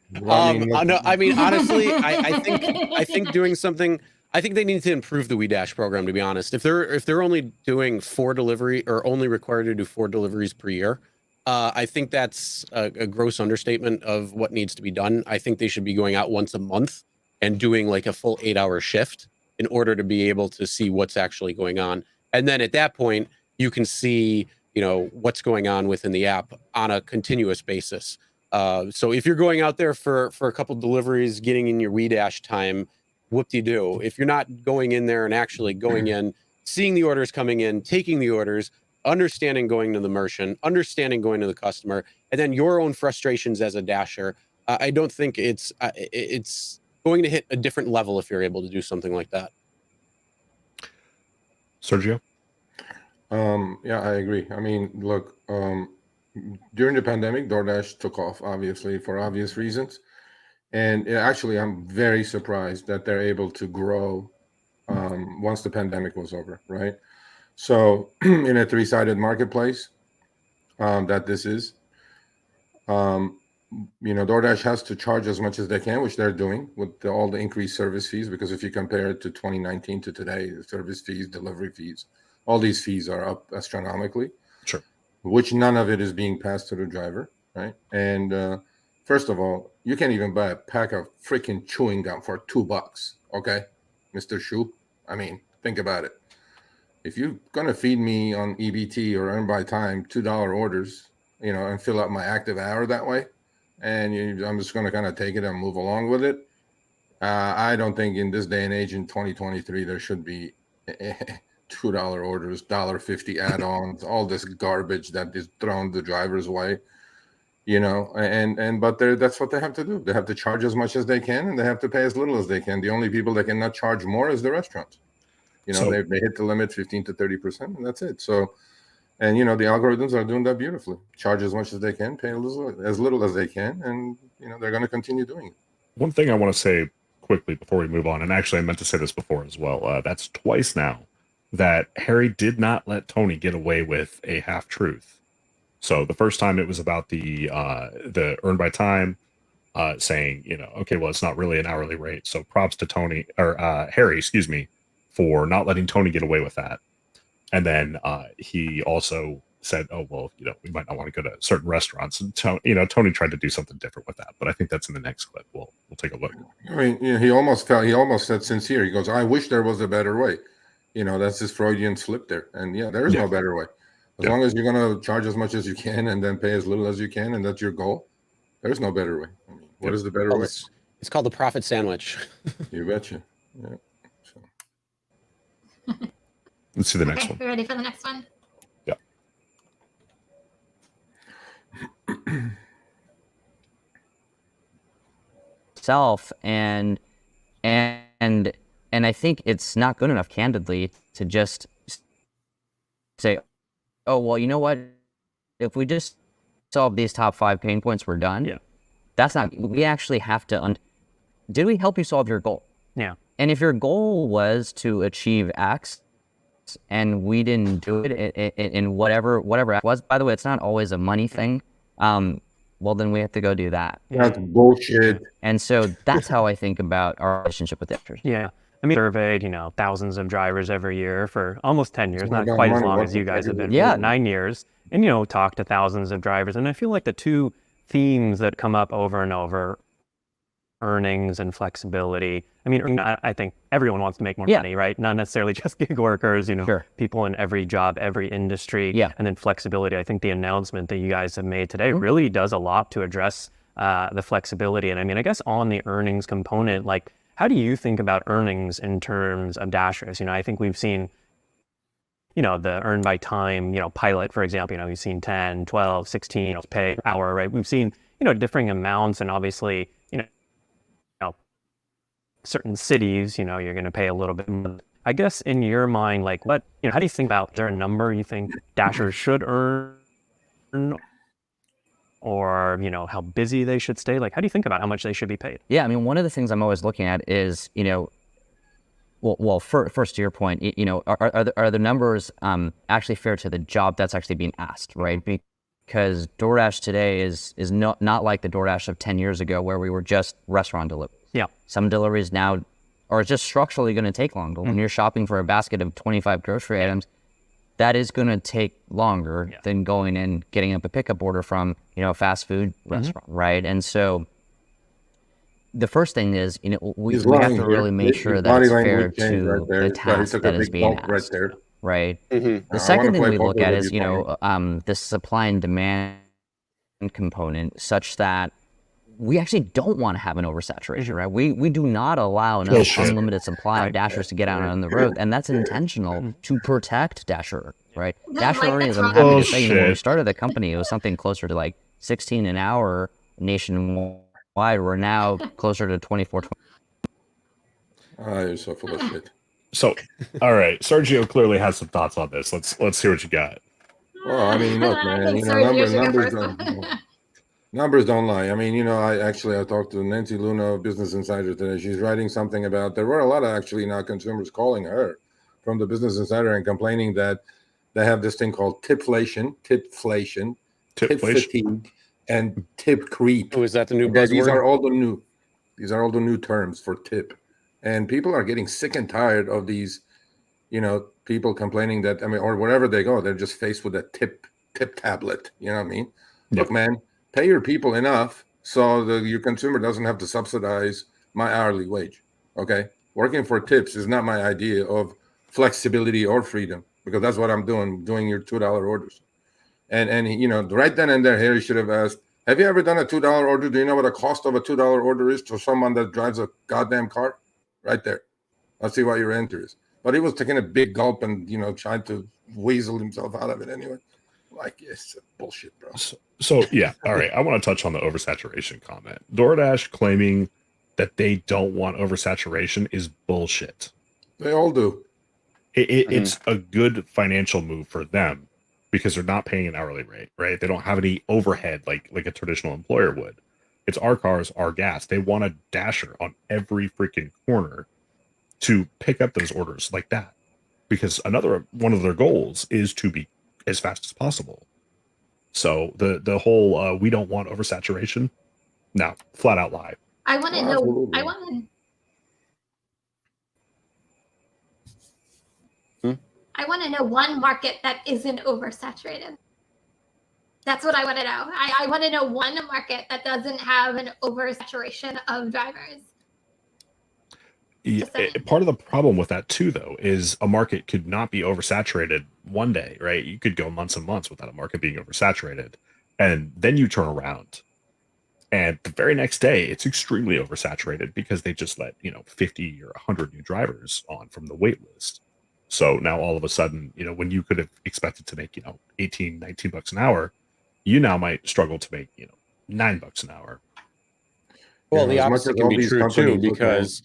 No, I mean, honestly, I think doing something. I think they need to improve the WeDash program. To be honest, if they're only doing 4 delivery or only required to do 4 deliveries per year, I think that's a gross understatement of what needs to be done. I think they should be going out once a month and doing like a full 8-hour shift in order to be able to see what's actually going on. And then at that point, you can see, what's going on within the app on a continuous basis. So if you're going out there for a couple deliveries, getting in your WeDash time, whoop-de-doo. If you're not going in there and actually going in, seeing the orders coming in, taking the orders, understanding going to the merchant, understanding going to the customer, and then your own frustrations as a Dasher, I don't think it's going to hit a different level if you're able to do something like that. Sergio? Yeah, I agree. I mean, look, during the pandemic, DoorDash took off, obviously, for obvious reasons. And actually, I'm very surprised that they're able to grow once the pandemic was over, right? So in a 3-sided marketplace that this is, DoorDash has to charge as much as they can, which they're doing with all the increased service fees, because if you compare it to 2019 to today, the service fees, delivery fees, all these fees are up astronomically. Sure. Which none of it is being passed to the driver, right? And first of all, you can't even buy a pack of freaking chewing gum for $2, okay, Mr. Shoe? I mean, think about it. If you're gonna feed me on EBT or earn by time $2 orders, and fill up my active hour that way, and I'm just gonna kind of take it and move along with it. I don't think in this day and age in 2023 there should be $2 orders, $1.50 add-ons, all this garbage that is thrown the driver's way. But that's what they have to do. They have to charge as much as they can, and they have to pay as little as they can. The only people that cannot charge more is the restaurants. They hit the limit 15 to 30%, and that's it. So, and the algorithms are doing that beautifully. Charge as much as they can, pay as little as they can, and they're going to continue doing it. One thing I want to say quickly before we move on, and actually I meant to say this before as well. That's twice now that Harry did not let Tony get away with a half truth. So the first time it was about the earn by time, saying, okay, well, it's not really an hourly rate. So props to Tony or Harry, excuse me, for not letting Tony get away with that. And then he also said, oh, well, we might not want to go to certain restaurants. And Tony tried to do something different with that. But I think that's in the next clip. We'll take a look. I mean, he almost said sincere. He goes, I wish there was a better way. That's his Freudian slip there. And there is no better way. As long as you're going to charge as much as you can and then pay as little as you can, and that's your goal, there's no better way. I mean, what is the better way? It's called the profit sandwich. You betcha. Yeah. So. Let's see the next one. We ready for the next one? Yeah. Self and I think it's not good enough, candidly, to just say, oh, well, you know what? If we just solve these top 5 pain points, we're done. Yeah. That's not, we actually have to, did we help you solve your goal? Yeah. And if your goal was to achieve X and we didn't do it in whatever it was, by the way, it's not always a money thing. Well, then we have to go do that. That's bullshit. And so that's how I think about our relationship with drivers. Yeah. I mean, surveyed, thousands of drivers every year for almost 10 years, not quite as long as you guys have been, for 9 years, and, talked to thousands of drivers. And I feel like the two themes that come up over and over, earnings and flexibility. I mean, I think everyone wants to make more money, right? Not necessarily just gig workers, Sure. people in every job, every industry. Yeah. And then flexibility. I think the announcement that you guys have made today really does a lot to address the flexibility. And I mean, I guess on the earnings component, like, how do you think about earnings in terms of Dashers? I think we've seen, the earn by time, pilot, for example, we've seen 10, 12, 16 pay per hour, right? We've seen, differing amounts, and obviously, certain cities, you're going to pay a little bit more. I guess in your mind, like what, how do you think about, is there a number you think Dashers should earn, or, how busy they should stay? Like, how do you think about how much they should be paid? Yeah, I mean, one of the things I'm always looking at is, first to your point, are the numbers actually fair to the job that's actually being asked, right? Because DoorDash today is not like the DoorDash of 10 years ago where we were just restaurant deliveries. Yeah. Some deliveries now are just structurally going to take longer. When you're shopping for a basket of 25 grocery items, that is going to take longer than going and getting up a pickup order from, a fast food restaurant, right? And so the first thing is, we have to really make sure that it's fair to the task that is being asked, right? The second thing we look at is, the supply and demand component, such that we actually don't want to have an oversaturation, right? We do not allow an unlimited supply of Dashers to get out on the road, and that's intentional to protect Dasher, right? Dasher earnings, I'm happy to say, when we started the company, it was something closer to like 16 an hour nationwide. We're now closer to 24. You're so full of shit. So, all right, Sergio clearly has some thoughts on this. Let's hear what you got. Well, I mean, look, man, numbers don't lie. I mean, I talked to Nancy Luna of Business Insider today. She's writing something about, there were a lot of now consumers calling her from the Business Insider and complaining that they have this thing called tipflation, tip fatigue, and tip creep. Oh, is that the new buzzword? These are all the new terms for tip. And people are getting sick and tired of these, people complaining that, or wherever they go, they're just faced with a tip tablet. You know what I mean? Yep. Look, man, pay your people enough so your consumer doesn't have to subsidize my hourly wage. Okay? Working for tips is not my idea of flexibility or freedom, because that's what I'm doing your $2 orders. And right then and there, Harry should have asked, have you ever done a $2 order? Do you know what the cost of a $2 order is to someone that drives a goddamn car? Right there. I'll see what your answer is. But he was taking a big gulp and, trying to weasel himself out of it anyway. Like, it's bullshit, bro. So yeah. All right. I want to touch on the oversaturation comment. DoorDash claiming that they don't want oversaturation is bullshit. They all do. It's a good financial move for them because they're not paying an hourly rate, right? They don't have any overhead like a traditional employer would. It's our cars, our gas. They want a Dasher on every freaking corner to pick up those orders like that. Because one of their goals is to be as fast as possible. So the whole we don't want oversaturation, No, flat out lie. I want to know. Absolutely. I want to. I want to know one market that isn't oversaturated. That's what I want to know. I want to know one market that doesn't have an oversaturation of drivers. Part of the problem with that too, though, is a market could not be oversaturated one day, right? You could go months and months without a market being oversaturated, and then you turn around, and the very next day it's extremely oversaturated because they just let 50 or 100 new drivers on from the wait list. So now all of a sudden, when you could have expected to make 18, 19 bucks an hour, you now might struggle to make $9 an hour. Well, the as much opposite as can all be these true too, companies look because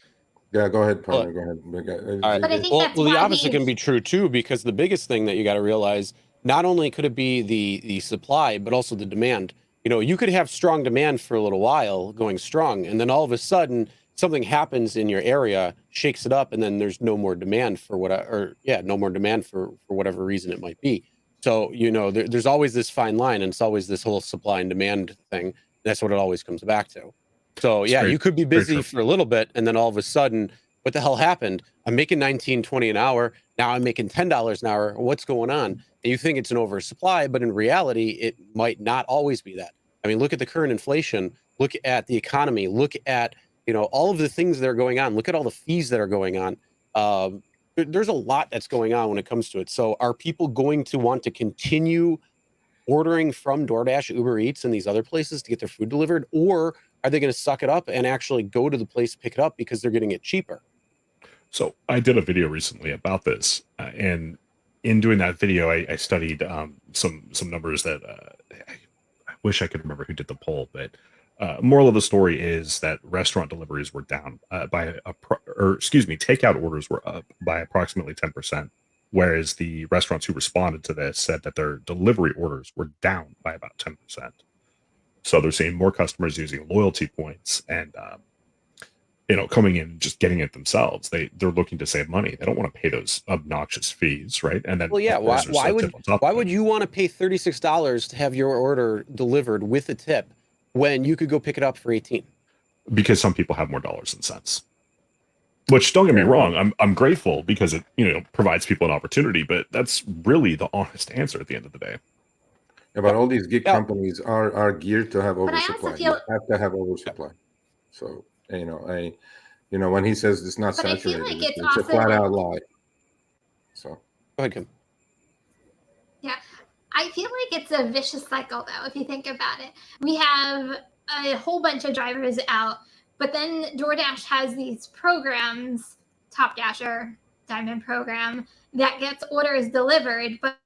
Yeah, go ahead, partner. Well, Go ahead. all right. But I think well, that's well, the why opposite we've- can be true too, because the biggest thing that you got to realize, not only could it be the supply, but also the demand. You could have strong demand for a little while, going strong, and then all of a sudden something happens in your area, shakes it up, and then there's no more demand for no more demand for whatever reason it might be. So there's always this fine line, and it's always this whole supply and demand thing. That's what it always comes back to. So yeah, you could be busy for a little bit, and then all of a sudden, what the hell happened? I'm making 19, 20 an hour. Now I'm making $10 an hour. What's going on? And you think it's an oversupply, but in reality, it might not always be that. I mean, look at the current inflation. Look at the economy. Look at all of the things that are going on. Look at all the fees that are going on. There's a lot that's going on when it comes to it. So are people going to want to continue ordering from DoorDash, Uber Eats, and these other places to get their food delivered, or are they going to suck it up and actually go to the place to pick it up because they're getting it cheaper? So I did a video recently about this, and in doing that video, I studied some numbers that I wish I could remember who did the poll, but moral of the story is that restaurant deliveries were down takeout orders were up by approximately 10%, whereas the restaurants who responded to this said that their delivery orders were down by about 10%. So they're seeing more customers using loyalty points and coming in and just getting it themselves. They're looking to save money. They don't want to pay those obnoxious fees, right? And then why would you want to pay $36 to have your order delivered with a tip when you could go pick it up for 18? Because some people have more dollars than cents. Which, don't get me wrong, I'm grateful because it provides people an opportunity, but that's really the honest answer at the end of the day. Yeah, but all these gig companies are geared to have oversupply. You have to have oversupply. So when he says it's not saturated, it's a flat out lie. So go ahead, Kim. Yeah, I feel like it's a vicious cycle, though. If you think about it, we have a whole bunch of drivers out, but then DoorDash has these programs, Top Dasher, Diamond Program, that gets orders delivered, but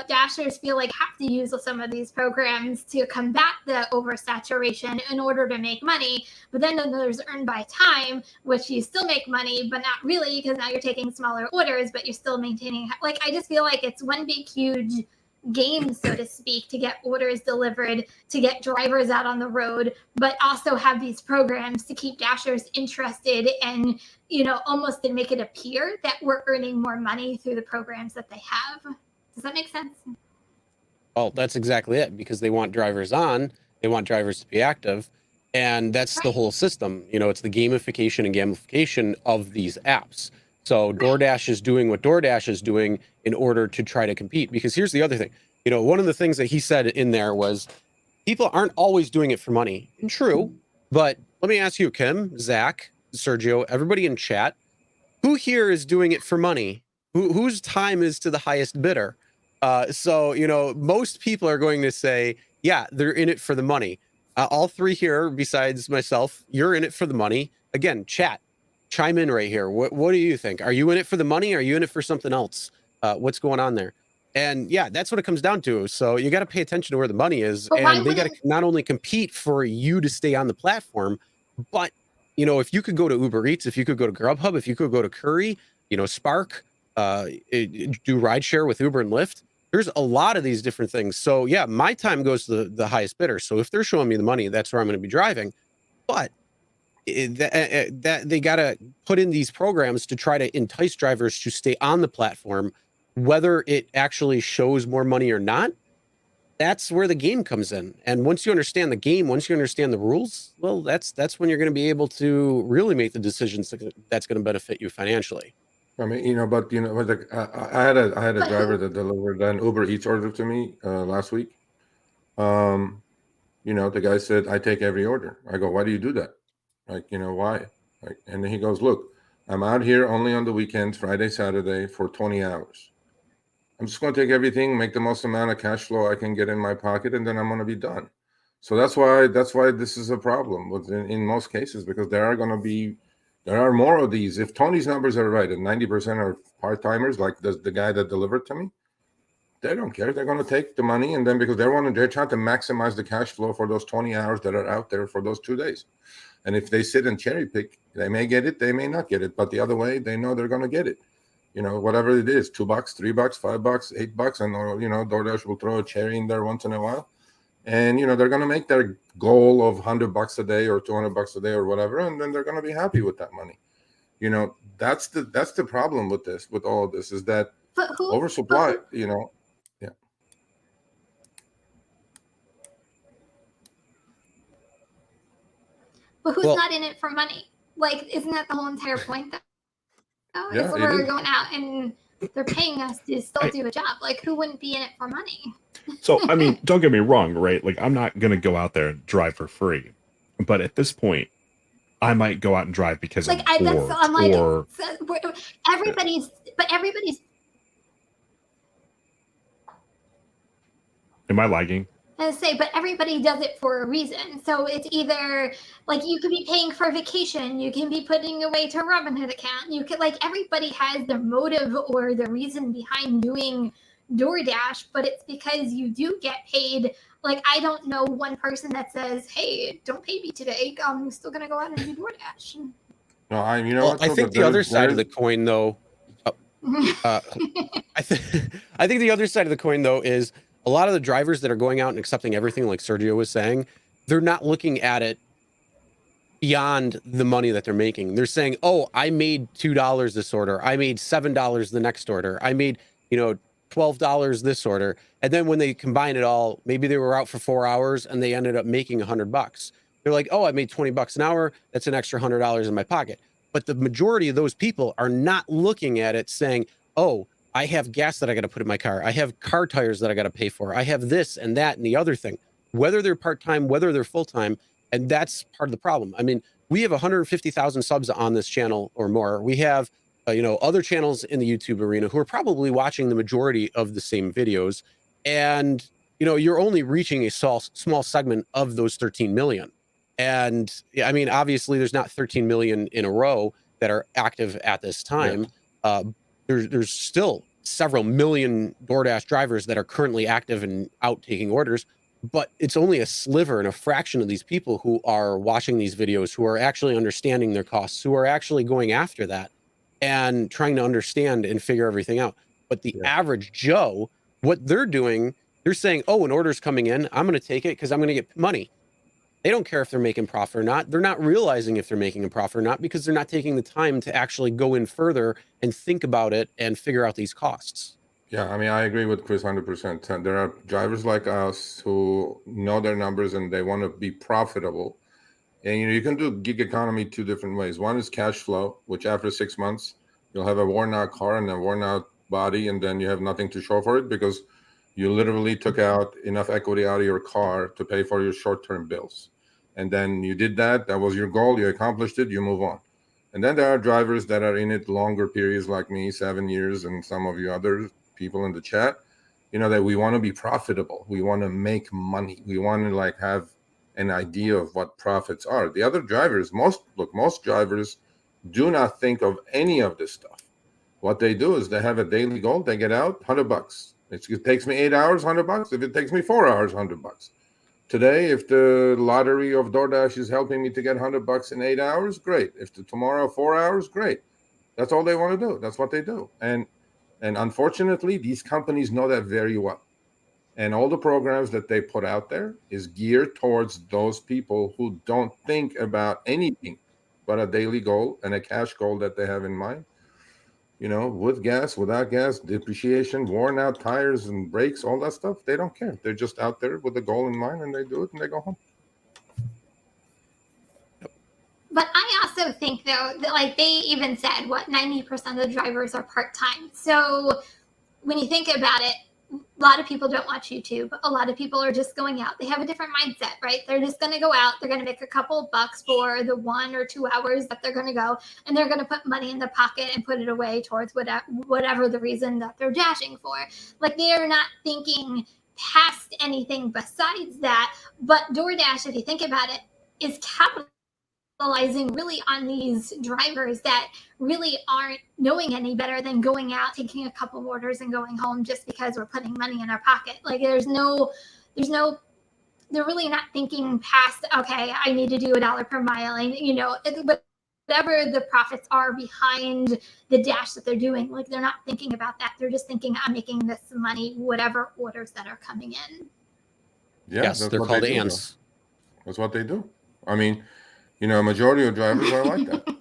Dashers feel like have to use some of these programs to combat the oversaturation in order to make money. But then there's earned by time, which you still make money, but not really, because now you're taking smaller orders, but you're still maintaining. Like, I just feel like it's one big, huge game, so to speak, to get orders delivered, to get drivers out on the road, but also have these programs to keep Dashers interested and, almost to make it appear that we're earning more money through the programs that they have. Does that make sense? Well, that's exactly it, because they want drivers on, they want drivers to be active, and that's the whole system. It's the gamification and gamification of these apps. So DoorDash is doing what DoorDash is doing in order to try to compete. Because here's the other thing. One of the things that he said in there was people aren't always doing it for money. And true, but let me ask you, Kim, Zach, Sergio, everybody in chat, who here is doing it for money? Whose time is to the highest bidder? So most people are going to say, yeah, they're in it for the money. All three here, besides myself, you're in it for the money. Again, chat, chime in right here. What do you think? Are you in it for the money? Are you in it for something else? What's going on there? And yeah, that's what it comes down to. So you got to pay attention to where the money is, and they got to not only compete for you to stay on the platform, but if you could go to Uber Eats, if you could go to Grubhub, if you could go to Curry, Spark, do RideShare with Uber and Lyft. There's a lot of these different things. So yeah, my time goes to the highest bidder. So if they're showing me the money, that's where I'm going to be driving. But that they got to put in these programs to try to entice drivers to stay on the platform, whether it actually shows more money or not. that's where the game comes in. And once you understand the game, once you understand the rules, well, that's when you're going to be able to really make the decisions that's going to benefit you financially. I mean, but I had a driver that delivered an Uber Eats order to me last week. The guy said, "I take every order." I go, "Why do you do that? Like, why?" Like, and then he goes, "Look, I'm out here only on the weekends, Friday, Saturday, for 20 hours. I'm just going to take everything, make the most amount of cash flow I can get in my pocket, and then I'm going to be done." So that's why this is a problem in most cases, because there are more of these. If Tony's numbers are right, and 90% are part-timers, like the guy that delivered to me, they don't care. They're going to take the money, and then because they're trying to maximize the cash flow for those 20 hours that are out there for those 2 days. And if they sit and cherry pick, they may get it, they may not get it. But the other way, they know they're going to get it. Whatever it is, $2, $3, $5, $8, and DoorDash will throw a cherry in there once in a while. And they're going to make their goal of $100 a day or $200 a day or whatever, and then they're going to be happy with that money. That's the problem with all of this, is that oversupply. Yeah. But who's not in it for money? Like, isn't that the whole entire point? Though, Yeah, we're going out and they're paying us to still do a job. Like, who wouldn't be in it for money? So, I mean, don't get me wrong, right? Like, I'm not going to go out there and drive for free. But at this point, I might go out and drive because I'm bored. I'm like, everybody's. Am I lagging? I say, but everybody does it for a reason. So it's either like you could be paying for a vacation, you can be putting away to a Robinhood account. You could, like, everybody has the motive or the reason behind doing DoorDash, but it's because you do get paid. Like, I don't know one person that says, "Hey, don't pay me today. I'm still gonna go out and do DoorDash." No, I think the other side of the coin, though. I think the other side of the coin, though, is a lot of the drivers that are going out and accepting everything, like Sergio was saying, they're not looking at it beyond the money that they're making. They're saying, "Oh, I made $2 this order. I made $7 the next order. I made, $12 this order." And then when they combine it all, maybe they were out for 4 hours and they ended up making $100. They're like, "Oh, I made $20 an hour. That's an extra $100 in my pocket." But the majority of those people are not looking at it saying, "Oh, I have gas that I got to put in my car. I have car tires that I got to pay for. I have this and that and the other thing," whether they're part-time, whether they're full-time. And that's part of the problem. I mean, we have 150,000 subs on this channel or more. We have, other channels in the YouTube arena who are probably watching the majority of the same videos. And, you're only reaching a small segment of those 13 million. And I mean, obviously there's not 13 million in a row that are active at this time. Yeah. There's still several million DoorDash drivers that are currently active and out taking orders, but it's only a sliver and a fraction of these people who are watching these videos, who are actually understanding their costs, who are actually going after that and trying to understand and figure everything out. But the average Joe, what they're doing, they're saying, "Oh, an order's coming in. I'm going to take it because I'm going to get money." They don't care if they're making profit or not. They're not realizing if they're making a profit or not, because they're not taking the time to actually go in further and think about it and figure out these costs. Yeah, I mean, I agree with Chris 100%. There are drivers like us who know their numbers and they want to be profitable. And you can do gig economy 2 different ways. One is cash flow, which after 6 months, you'll have a worn out car and a worn out body, and then you have nothing to show for it because you literally took out enough equity out of your car to pay for your short-term bills. And then you did that. That was your goal. You accomplished it. You move on. And then there are drivers that are in it longer periods, like me, 7 years, and some of you other people in the chat, that we want to be profitable. We want to make money. We want to have an idea of what profits are. The other drivers, most drivers do not think of any of this stuff. What they do is they have a daily goal. They get out, $100. It takes me 8 hours, $100. If it takes me 4 hours, $100. Today, if the lottery of DoorDash is helping me to get $100 in 8 hours, great. If tomorrow 4 hours, great. That's all they want to do. That's what they do. And unfortunately, these companies know that very well. And all the programs that they put out there is geared towards those people who don't think about anything but a daily goal and a cash goal that they have in mind. with gas, without gas, depreciation, worn out tires and brakes, all that stuff. They don't care. They're just out there with a goal in mind, and they do it and they go home. But I also think, though, that like they even said, 90% of drivers are part-time. So when you think about it, a lot of people don't watch YouTube. A lot of people are just going out. They have a different mindset, right? They're just going to go out. They're going to make a couple of bucks for the 1 or 2 hours that they're going to go, and they're going to put money in the pocket and put it away towards whatever the reason that they're dashing for. Like, they are not thinking past anything besides that. But DoorDash, if you think about it, is capitalizing really on these drivers that really aren't knowing any better than going out, taking a couple of orders and going home just because we're putting money in our pocket. Like, they're really not thinking past, okay, I need to do $1 per mile. And, whatever the profits are behind the dash that they're doing, like, they're not thinking about that. They're just thinking, I'm making this money, whatever orders that are coming in. Yeah, Yes, they're called ants. That's what they do. I mean, a majority of drivers are like that.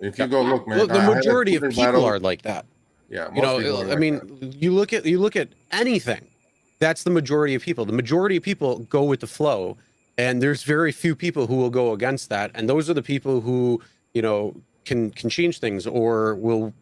If you go look, man, the majority of people are like that. Yeah, I mean, you look at anything. That's the majority of people. The majority of people go with the flow, and there's very few people who will go against that. And those are the people who, can change things or will,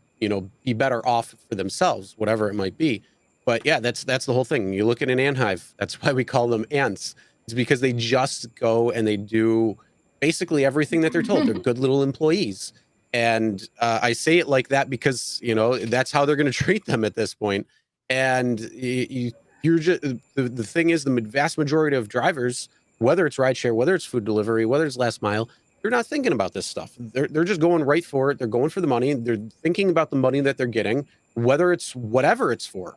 be better off for themselves, whatever it might be. But yeah, that's the whole thing. You look at an ant hive. That's why we call them ants. It's because they just go and they do basically everything that they're told. They're good little employees. And I say it like that because, that's how they're going to treat them at this point. And you're just, the thing is, the vast majority of drivers, whether it's rideshare, whether it's food delivery, whether it's last mile, they're not thinking about this stuff. They're just going right for it. They're going for the money. They're thinking about the money that they're getting, whether it's whatever it's for.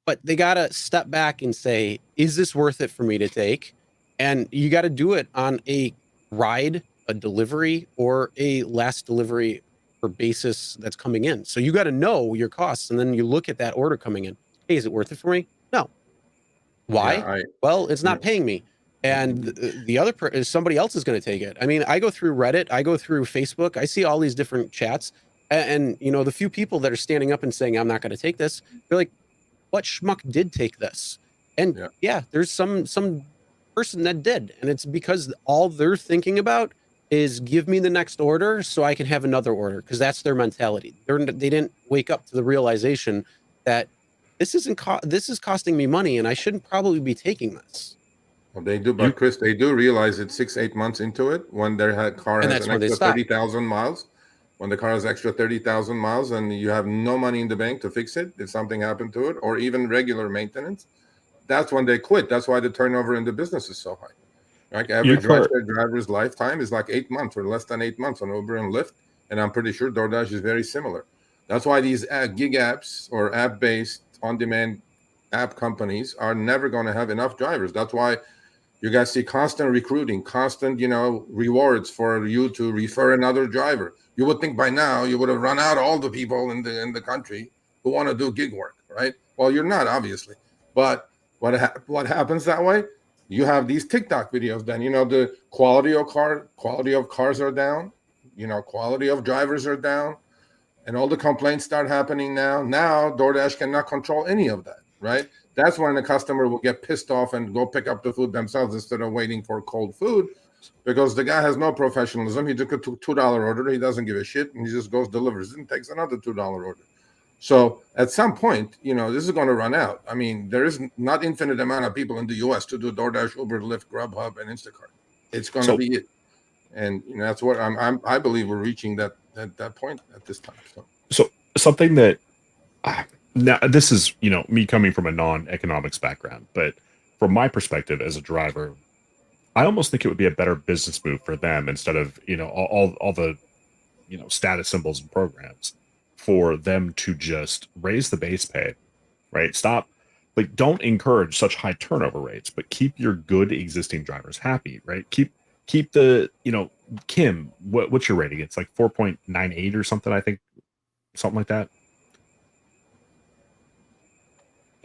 But they got to step back and say, is this worth it for me to take? And you got to do it on a ride, a delivery, or a last delivery or basis that's coming in. So you got to know your costs, and then you look at that order coming in. Hey, is it worth it for me? No. Why? Yeah, well, it's not paying me. And the other is somebody else is going to take it. I mean, I go through Reddit, I go through Facebook, I see all these different chats, and the few people that are standing up and saying, I'm not going to take this, they're like, what schmuck did take this? And yeah there's some person that did, and it's because all they're thinking about is give me the next order so I can have another order, because that's their mentality. They didn't wake up to the realization that this is costing me money, and I shouldn't probably be taking this. Well, they do, but Chris, they do realize it 6-8 months into it, when their car has an extra 30,000 miles. When the car has extra 30,000 miles and you have no money in the bank to fix it, if something happened to it, or even regular maintenance, that's when they quit. That's why the turnover in the business is so high. Like, average rideshare driver's lifetime is like 8 months or less than 8 months on Uber and Lyft, and I'm pretty sure DoorDash is very similar. That's why these gig apps or app-based on-demand app companies are never going to have enough drivers. That's why you guys see constant recruiting, constant, rewards for you to refer another driver. You would think by now you would have run out all the people in the country who want to do gig work, right? Well, you're not, obviously. But what happens that way? You have these TikTok videos. Then the quality of cars are down. Quality of drivers are down, and all the complaints start happening now. Now DoorDash cannot control any of that, right? That's when the customer will get pissed off and go pick up the food themselves instead of waiting for cold food, because the guy has no professionalism. He took a $2 order. He doesn't give a shit, and he just goes, delivers it, and takes another $2 order. So at some point, this is going to run out. I mean, there is not infinite amount of people in the U.S. to do DoorDash, Uber, Lyft, Grubhub, and Instacart. It's going to be it, and that's what I believe we're reaching that point at this time. So something that now this is me coming from a non-economics background, but from my perspective as a driver, I almost think it would be a better business move for them, instead of all the status symbols and programs, for them to just raise the base pay, right? Don't encourage such high turnover rates, but keep your good existing drivers happy, right? Keep the Kim, what's your rating? It's like 4.98 or something, I think, something like that.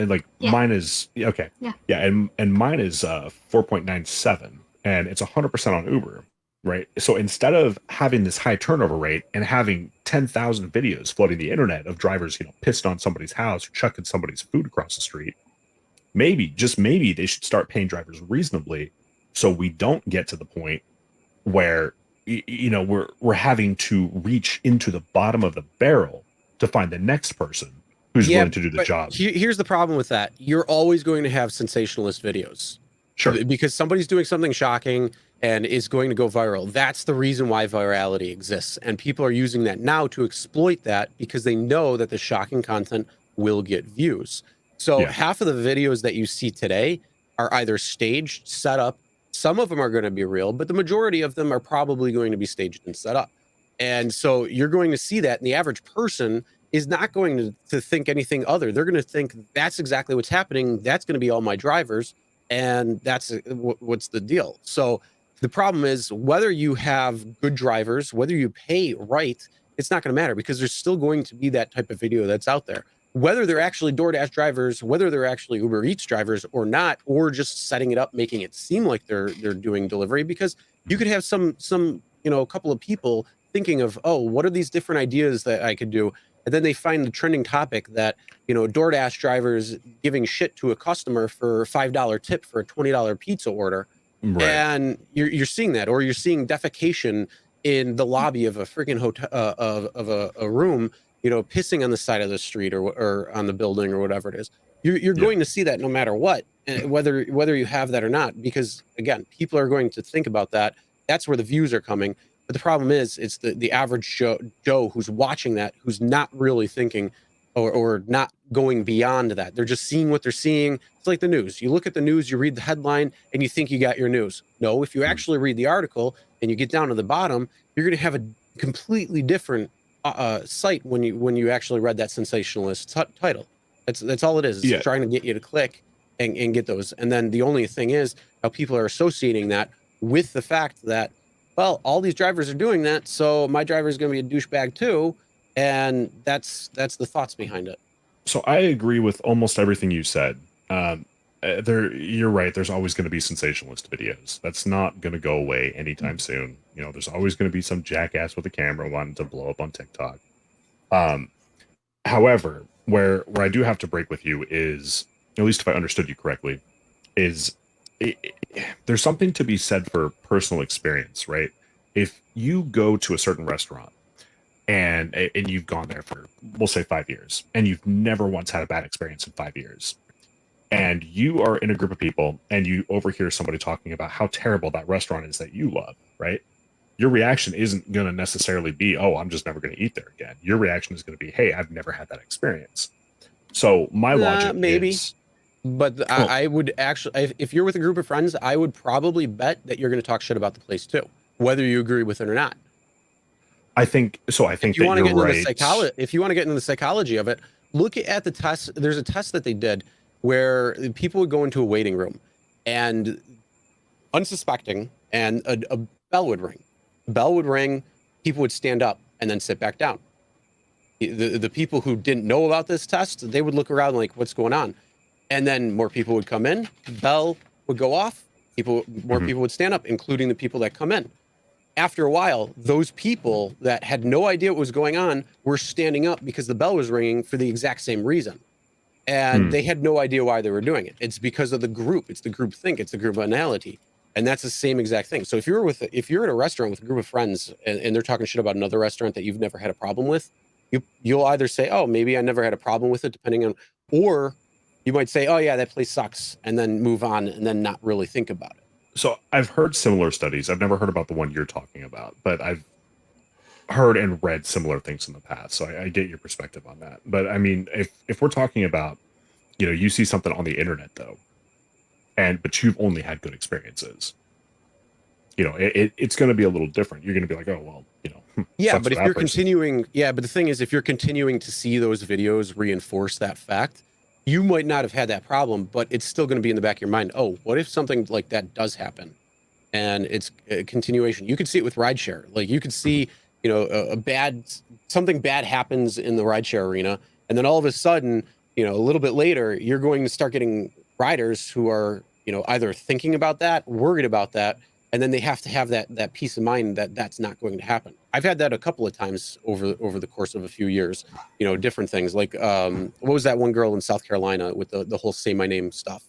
And mine is okay. Yeah. And mine is 4.97, and it's 100% on Uber. right? So instead of having this high turnover rate and having 10,000 videos flooding the internet of drivers, pissed on somebody's house or chucking somebody's food across the street, maybe, just maybe, they should start paying drivers reasonably, so we don't get to the point where we're having to reach into the bottom of the barrel to find the next person who's willing to do the job. Here's the problem with that. You're always going to have sensationalist videos. Sure. Because somebody's doing something shocking and is going to go viral. That's the reason why virality exists. And people are using that now to exploit that because they know that the shocking content will get views. So half of the videos that you see today are either staged, set up. Some of them are going to be real, but the majority of them are probably going to be staged and set up. And so you're going to see that, and the average person is not going to think anything other. They're going to think that's exactly what's happening. That's going to be all my drivers, and that's what's the deal. So the problem is, whether you have good drivers, whether you pay right, it's not going to matter, because there's still going to be that type of video that's out there. Whether they're actually DoorDash drivers, whether they're actually Uber Eats drivers or not, or just setting it up, making it seem like they're doing delivery, because you could have some a couple of people thinking of, oh, what are these different ideas that I could do? And then they find the trending topic that, DoorDash drivers giving shit to a customer for $5 tip for a $20 pizza order. Right. And you're seeing that, or you're seeing defecation in the lobby of a freaking hotel, of a room, pissing on the side of the street or on the building or whatever it is. You're going to see that no matter what, whether you have that or not, because again, people are going to think about that. That's where the views are coming. But the problem is, it's the average Joe who's watching that, who's not really thinking or not going beyond that. They're just seeing what they're seeing. It's like the news. You look at the news, you read the headline, and you think you got your news. No, if you actually read the article and you get down to the bottom, you're going to have a completely different site when you actually read that sensationalist title. That's all it is. It's trying to get you to click and get those. And then the only thing is how people are associating that with the fact that, well, all these drivers are doing that, so my driver is going to be a douchebag too, and that's the thoughts behind it. So I agree with almost everything you said. You're right. There's always going to be sensationalist videos. That's not going to go away anytime soon. There's always going to be some jackass with a camera wanting to blow up on TikTok. However, where I do have to break with you is, at least if I understood you correctly, is there's something to be said for personal experience, right? If you go to a certain restaurant and you've gone there for, we'll say, 5 years, and you've never once had a bad experience in 5 years, and you are in a group of people and you overhear somebody talking about how terrible that restaurant is that you love, right? Your reaction isn't going to necessarily be, oh, I'm just never going to eat there again. Your reaction is going to be, hey, I've never had that experience. So my logic is... But I would actually, if you're with a group of friends, I would probably bet that you're going to talk shit about the place too, whether you agree with it or not. I think so. I think if you want to get into right. the psychology, if you want to get into the psychology of it, look at the test. There's a test that they did where people would go into a waiting room, and unsuspecting, and a bell would ring. The bell would ring. People would stand up and then sit back down. The people who didn't know about this test, they would look around like, what's going on? And then more people would come in, bell would go off, more people would stand up, including the people that come in. After a while, those people that had no idea what was going on were standing up because the bell was ringing for the exact same reason. And they had no idea why they were doing it. It's because of the group. It's the group think. It's the group anality. And that's the same exact thing. So if you're at a restaurant with a group of friends and they're talking shit about another restaurant that you've never had a problem with, you'll either say, oh, maybe I never had a problem with it, depending on, or you might say, oh, yeah, that place sucks, and then move on and then not really think about it. So I've heard similar studies. I've never heard about the one you're talking about, but I've heard and read similar things in the past. So I get your perspective on that. But I mean, if we're talking about, you see something on the internet, though, but you've only had good experiences, it's going to be a little different. You're going to be like, oh, well, yeah, but if you're continuing, but the thing is, if you're continuing to see those videos reinforce that fact, you might not have had that problem, but it's still going to be in the back of your mind. Oh, what if something like that does happen? And it's a continuation. You could see it with RideShare. Like you could see, something bad happens in the RideShare arena. And then all of a sudden, a little bit later, you're going to start getting riders who are, either thinking about that, worried about that, and then they have to have that peace of mind that that's not going to happen. I've had that a couple of times over the course of a few years, different things like what was that one girl in South Carolina with the whole say my name stuff,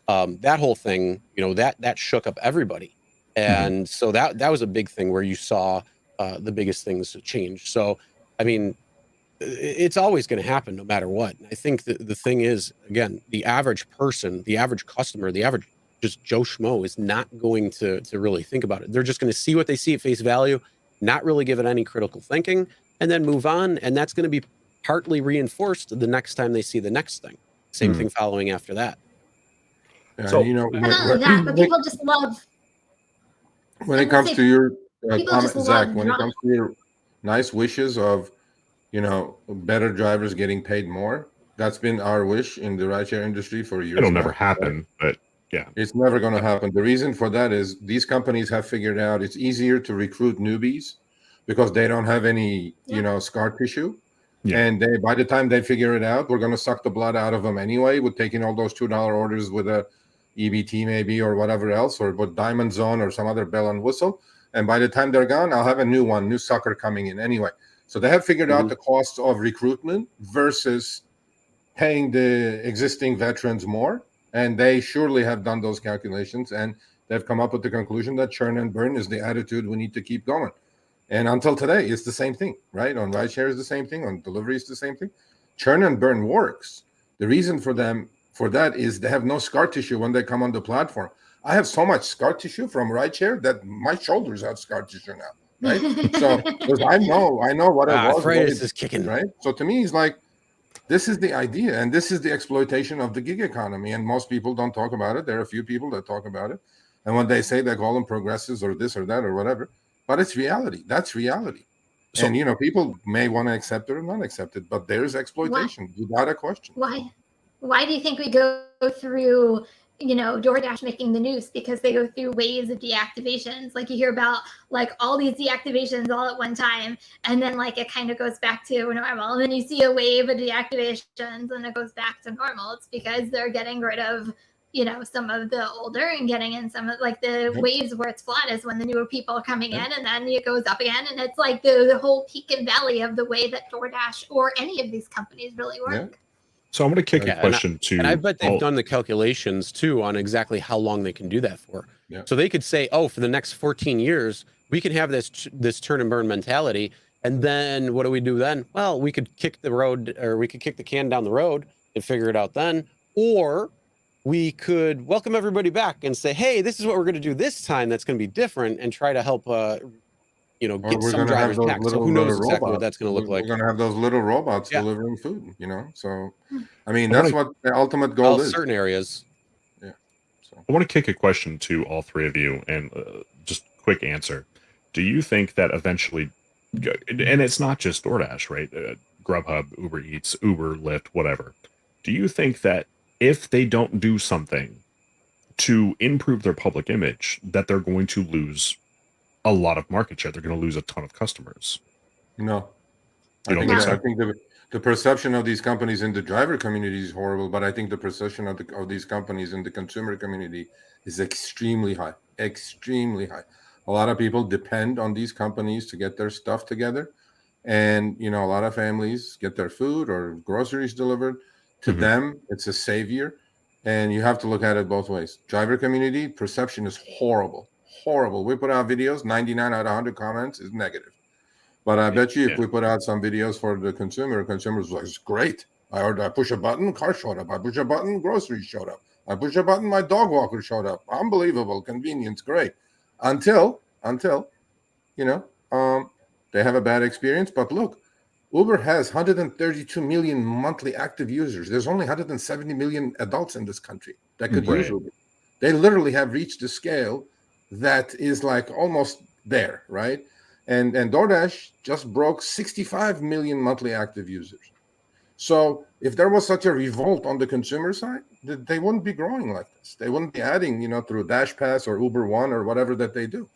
that whole thing, that shook up everybody. And so that was a big thing where you saw the biggest things change. So I mean, it's always going to happen no matter what. And I think that the thing is, again, the average person, the average customer, the average just Joe Schmo is not going to really think about it. They're just going to see what they see at face value, not really give it any critical thinking, and then move on. And that's going to be partly reinforced the next time they see the next thing. Same thing following after that. So, Not only that, but people just love. When it comes to your people comment, just Zach, love when it comes to your nice wishes of, better drivers getting paid more, that's been our wish in the rideshare industry for years. It'll never happen, but yeah. It's never going to happen. The reason for that is these companies have figured out it's easier to recruit newbies because they don't have any, scar tissue. Yeah. And by the time they figure it out, we're going to suck the blood out of them anyway with taking all those $2 orders with a EBT maybe or whatever else, or with Diamond Zone or some other bell and whistle. And by the time they're gone, I'll have a new sucker coming in anyway. So they have figured out the cost of recruitment versus paying the existing veterans more. And they surely have done those calculations. And they've come up with the conclusion that churn and burn is the attitude we need to keep going. And until today, it's the same thing, right? On rideshare is the same thing. On delivery is the same thing. Churn and burn works. The reason for that is they have no scar tissue when they come on the platform. I have so much scar tissue from rideshare that my shoulders have scar tissue now, right? So I know what it was. Arthritis is kicking. Right? So to me, it's like, this is the idea, and this is the exploitation of the gig economy. And most people don't talk about it. There are a few people that talk about it. And when they say they call them progressives or this or that or whatever, but it's reality. That's reality. So, and, people may want to accept it or not accept it, but there's exploitation without a question. Why do you think we go through, DoorDash making the news? Because they go through waves of deactivations. Like you hear about like all these deactivations all at one time. And then like it kind of goes back to normal. And then you see a wave of deactivations and it goes back to normal. It's because they're getting rid of, some of the older and getting in some of like the waves where it's flat is when the newer people are coming in, and then it goes up again. And it's like the whole peak and valley of the way that DoorDash or any of these companies really work. Yeah. So I'm going to kick a question to. And I bet they've done the calculations too on exactly how long they can do that for. Yeah. So they could say, for the next 14 years, we can have this turn and burn mentality. And then what do we do then? Well, we could kick the can down the road and figure it out then. Or we could welcome everybody back and say, hey, this is what we're going to do this time. That's going to be different, and try to help, get some drivers back. So who knows exactly what that's going to look like. We're going to have those little robots delivering food, So, I mean, that's what the ultimate goal is. Certain areas. Yeah. So I want to kick a question to all three of you, and just quick answer. Do you think that eventually, and it's not just DoorDash, right? Grubhub, Uber Eats, Uber, Lyft, whatever. Do you think that if they don't do something to improve their public image, that they're going to lose a lot of market share? They're going to lose a ton of customers. No. You don't think so? I think the perception of these companies in the driver community is horrible, but I think the perception of these companies in the consumer community is extremely high. Extremely high. A lot of people depend on these companies to get their stuff together. And, a lot of families get their food or groceries delivered. To them, it's a savior. And you have to look at it both ways. Driver community perception is horrible. Horrible. We put out videos, 99 out of 100 comments is negative. But I bet you if we put out some videos for the consumers like, it's great. I push a button, car showed up. I push a button, groceries showed up. I push a button, my dog walker showed up. Unbelievable, convenience, great. Until they have a bad experience. But look, Uber has 132 million monthly active users. There's only 170 million adults in this country that could use Uber. They literally have reached a scale that is like almost there, right? And DoorDash just broke 65 million monthly active users. So if there was such a revolt on the consumer side, they wouldn't be growing like this. They wouldn't be adding, through Dash Pass or Uber One or whatever that they do.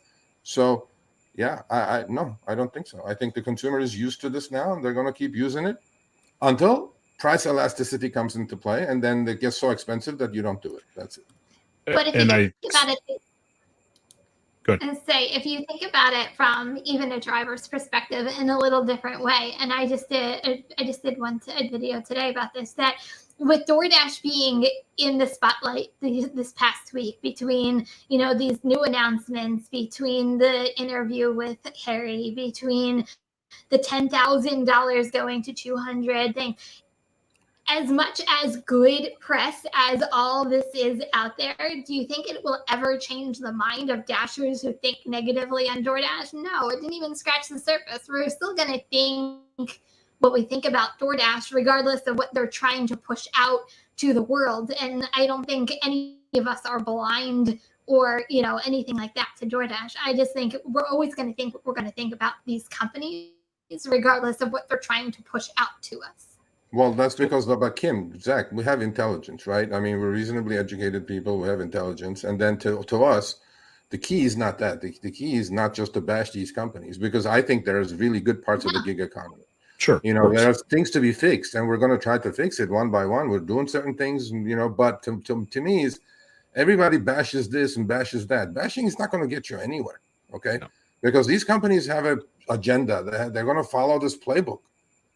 So yeah, I don't think so. I think the consumer is used to this now, and they're going to keep using it until price elasticity comes into play, and then it gets so expensive that you don't do it. That's it. But if you think about it, Good. And say, if you think about it from even a driver's perspective in a little different way, and I just did a video today about this, that with DoorDash being in the spotlight this past week, between these new announcements, between the interview with Harry, between the $10,000 going to 200 things, as much as good press as all this is out there, do you think it will ever change the mind of Dashers who think negatively on DoorDash? No, it didn't even scratch the surface. We're still going to think what we think about DoorDash, regardless of what they're trying to push out to the world. And I don't think any of us are blind or anything like that to DoorDash. I just think we're always going to think what we're going to think about these companies, regardless of what they're trying to push out to us. Well, that's because of Kim, Zach, we have intelligence, right? I mean, we're reasonably educated people. We have intelligence. And then to us, the key is not that. The key is not just to bash these companies, because I think there's really good parts of the gig economy. Sure. There's things to be fixed, and we're going to try to fix it one by one. We're doing certain things, but to me is everybody bashes this and bashes that. Bashing is not going to get you anywhere, okay? No. Because these companies have an agenda. They're going to follow this playbook.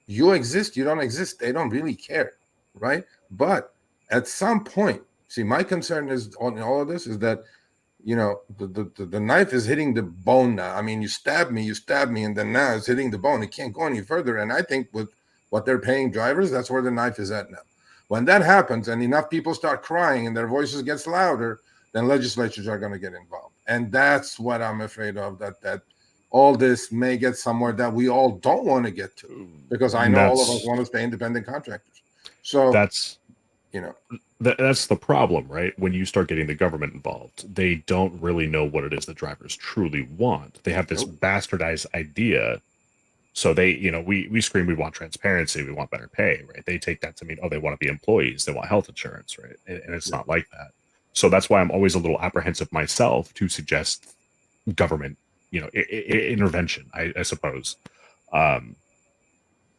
You exist, you don't exist, they don't really care, right? But at some point, see, my concern is on all of this is that, the knife is hitting the bone now. I mean, you stab me, and then now it's hitting the bone. It can't go any further. And I think with what they're paying drivers, that's where the knife is at now. When that happens and enough people start crying and their voices gets louder, then legislatures are going to get involved. And that's what I'm afraid of, that all this may get somewhere that we all don't want to get to, because I know all of us want to stay independent contractors. So that's the problem, right? When you start getting the government involved, they don't really know what it is that drivers truly want. They have this bastardized idea. So they, we scream, we want transparency, we want better pay, right? They take that to mean, they want to be employees, they want health insurance, right? And it's not like that. So that's why I'm always a little apprehensive myself to suggest government intervention, I suppose.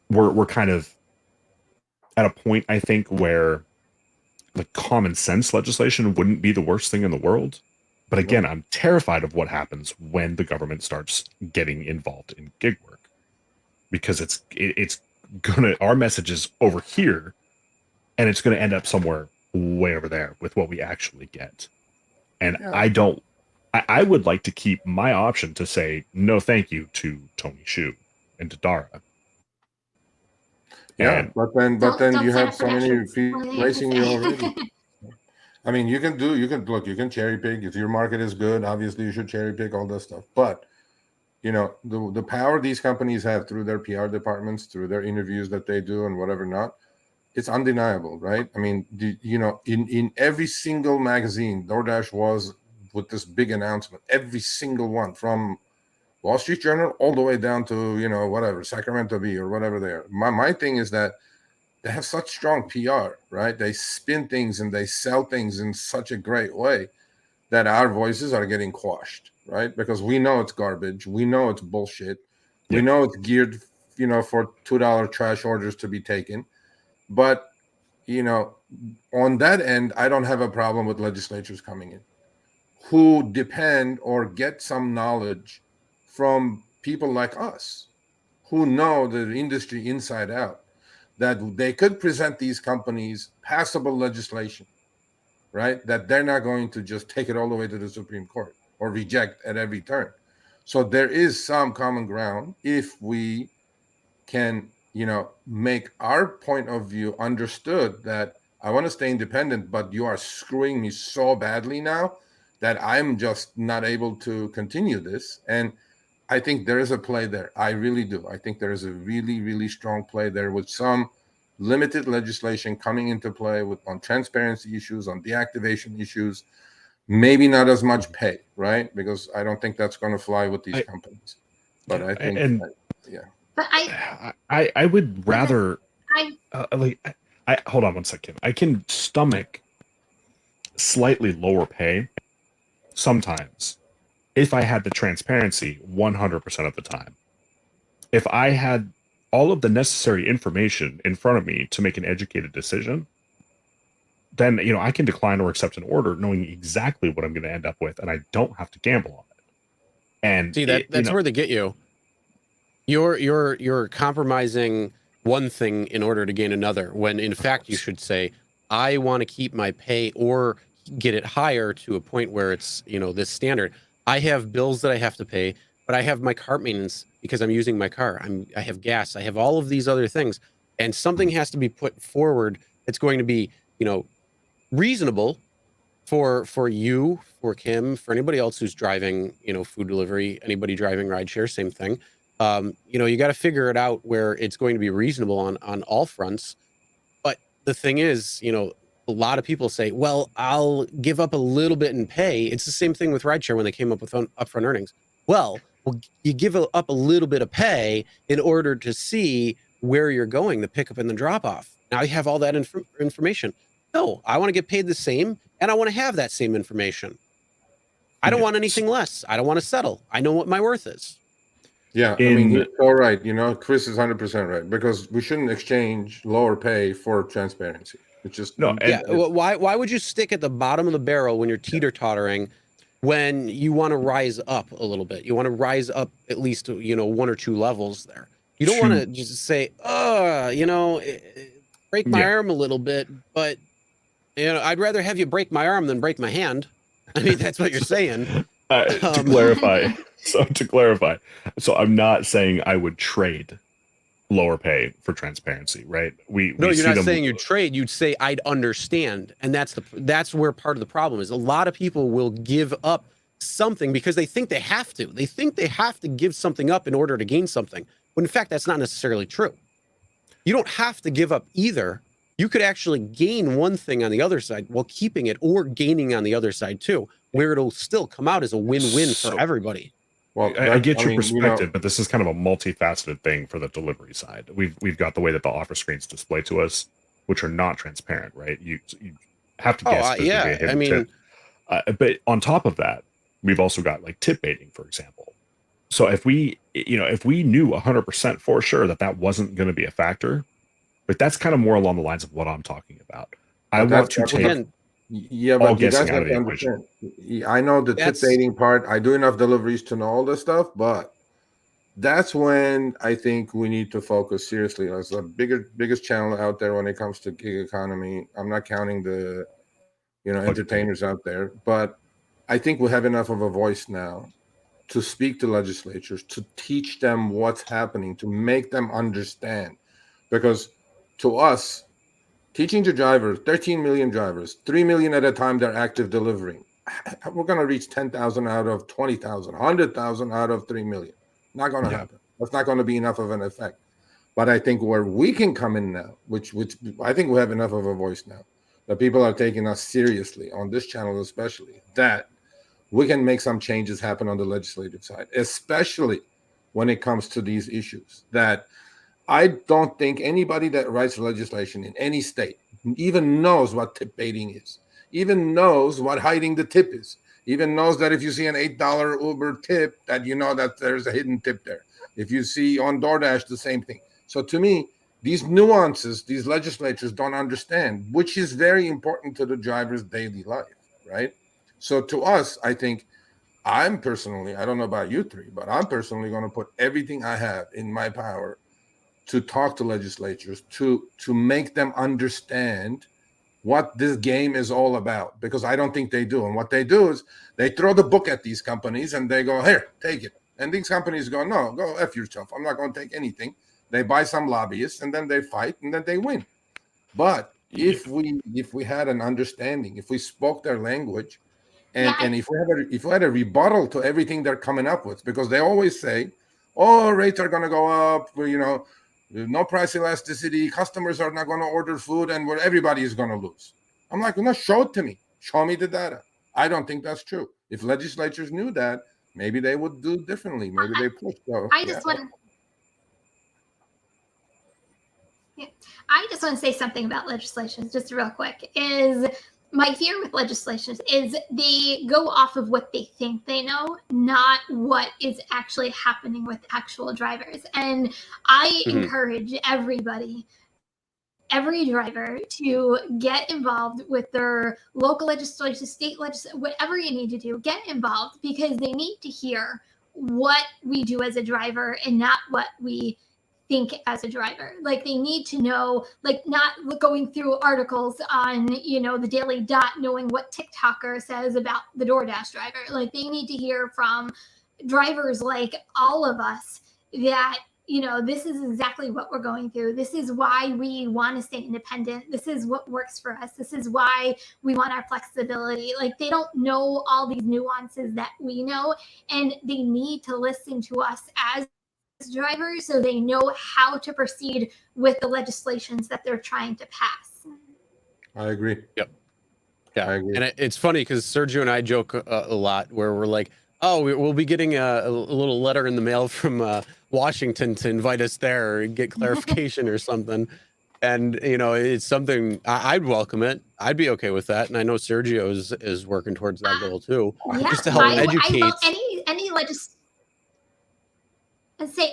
We're kind of at a point, I think, where the common sense legislation wouldn't be the worst thing in the world. But again, I'm terrified of what happens when the government starts getting involved in gig work, because it's gonna, our message is over here, and it's gonna end up somewhere way over there with what we actually get. And I would like to keep my option to say no thank you to Tony Shu and to Dara. Yeah, but then you have so many people racing you already. I mean, you can cherry pick. If your market is good, obviously you should cherry pick all that stuff. But the power these companies have through their PR departments, through their interviews that they do and whatever not, it's undeniable, right? I mean, in every single magazine, DoorDash was with this big announcement, every single one, from Wall Street Journal all the way down to, whatever, Sacramento Bee or whatever they are. My thing is that they have such strong PR, right? They spin things and they sell things in such a great way that our voices are getting quashed, right? Because we know it's garbage. We know it's bullshit. We know it's geared, for $2 trash orders to be taken. But, on that end, I don't have a problem with legislatures coming in who depend or get some knowledge from people like us who know the industry inside out, that they could present these companies passable legislation, right? That they're not going to just take it all the way to the Supreme Court or reject at every turn. So there is some common ground if we can, make our point of view understood, that I want to stay independent, but you are screwing me so badly now that I'm just not able to continue this. And I think there is a play there. I really do. I think there is a really, really strong play there with some limited legislation coming into play on transparency issues, on deactivation issues, maybe not as much pay, right? Because I don't think that's going to fly with these companies. But I think, But I would rather, I hold on one second. I can stomach slightly lower pay sometimes if I had the transparency 100% of the time. If I had all of the necessary information in front of me to make an educated decision, then I can decline or accept an order knowing exactly what I'm going to end up with, and I don't have to gamble on it. And See, that's where they get you. You're compromising one thing in order to gain another, when in fact you should say, I want to keep my pay or get it higher to a point where it's, this standard. I have bills that I have to pay, but I have my car maintenance because I'm using my car. I have gas. I have all of these other things, and something has to be put forward that's going to be, reasonable for you, for Kim, for anybody else who's driving, food delivery, anybody driving rideshare, same thing. You got to figure it out where it's going to be reasonable on all fronts. But the thing is, a lot of people say, well, I'll give up a little bit in pay. It's the same thing with rideshare when they came up with upfront earnings. Well, you give up a little bit of pay in order to see where you're going, the pickup and the drop off. Now you have all that information. No, I want to get paid the same, and I want to have that same information. I don't want anything less. I don't want to settle. I know what my worth is. Yeah, he's all right. Chris is 100% right, because we shouldn't exchange lower pay for transparency. It's just no. Why would you stick at the bottom of the barrel when you're teeter-tottering, when you want to rise up a little bit? You want to rise up at least, 1 or 2 levels there. You don't want to just say, break my arm a little bit, but I'd rather have you break my arm than break my hand. I mean, that's what you're saying. To clarify, so I'm not saying I would trade lower pay for transparency, right? You're not saying you'd trade. You'd say I'd understand, and that's where part of the problem is. A lot of people will give up something because they think they have to. They think they have to give something up in order to gain something, when in fact that's not necessarily true. You don't have to give up either. You could actually gain one thing on the other side while keeping it, or gaining on the other side too, where it'll still come out as a win-win for everybody. Well, I get your perspective, but this is kind of a multifaceted thing for the delivery side. We've got the way that the offer screens display to us, which are not transparent, right? You have to guess. But on top of that, we've also got like tip baiting, for example. So if we knew 100% for sure that wasn't going to be a factor, but that's kind of more along the lines of what I'm talking about. I want to take but you guys have to understand. I know the tip baiting part. I do enough deliveries to know all this stuff, but that's when I think we need to focus seriously. As the biggest channel out there when it comes to gig economy. I'm not counting the entertainers out there, but I think we have enough of a voice now to speak to legislatures, to teach them what's happening, to make them understand. Because to us, teaching the drivers, 13 million drivers, 3 million at a time they're active delivering. We're going to reach 10,000 out of 20,000, 100,000 out of 3 million. Not going to happen. That's not going to be enough of an effect. But I think where we can come in now, which I think we have enough of a voice now, that people are taking us seriously on this channel especially, that we can make some changes happen on the legislative side, especially when it comes to these issues. That I don't think anybody that writes legislation in any state even knows what tip baiting is, even knows what hiding the tip is, even knows that if you see an $8 Uber tip, that you know that there's a hidden tip there. If you see on DoorDash, the same thing. So to me, these nuances, these legislatures don't understand, which is very important to the driver's daily life, right? So to us, I think I'm personally, I don't know about you three, but I'm personally going to put everything I have in my power to talk to legislatures, to make them understand what this game is all about, because I don't think they do. And what they do is they throw the book at these companies and they go, here, take it. And these companies go, no, go F yourself. I'm not going to take anything. They buy some lobbyists and then they fight and then they win. But if we had an understanding, if we spoke their language, and if we had a rebuttal to everything they're coming up with, because they always say, oh, rates are going to go up, no price elasticity, customers are not going to order food, and where everybody is going to lose. I'm like, no, show it to me. Show me the data. I don't think that's true. If legislatures knew that, maybe they would do differently. Maybe they push. So, I just want to say something about legislation, just real quick. Is my fear with legislation is they go off of what they think they know, not what is actually happening with actual drivers. And I encourage every driver to get involved with their local legislation, state legislation, whatever you need to do, get involved, because they need to hear what we do as a driver and not what we think as a driver. Like they need to know, like not going through articles on, the Daily Dot, knowing what TikToker says about the DoorDash driver. Like they need to hear from drivers like all of us that, this is exactly what we're going through. This is why we want to stay independent. This is what works for us. This is why we want our flexibility. Like they don't know all these nuances that we know, and they need to listen to us as drivers so they know how to proceed with the legislations that they're trying to pass. I agree. Yep. Yeah. I agree. And it's funny because Sergio and I joke a lot where we're like, oh, we'll be getting a little letter in the mail from Washington to invite us there or get clarification or something. And, it's something I'd welcome it. I'd be okay with that. And I know Sergio is working towards that goal too. Yeah, just to help educate.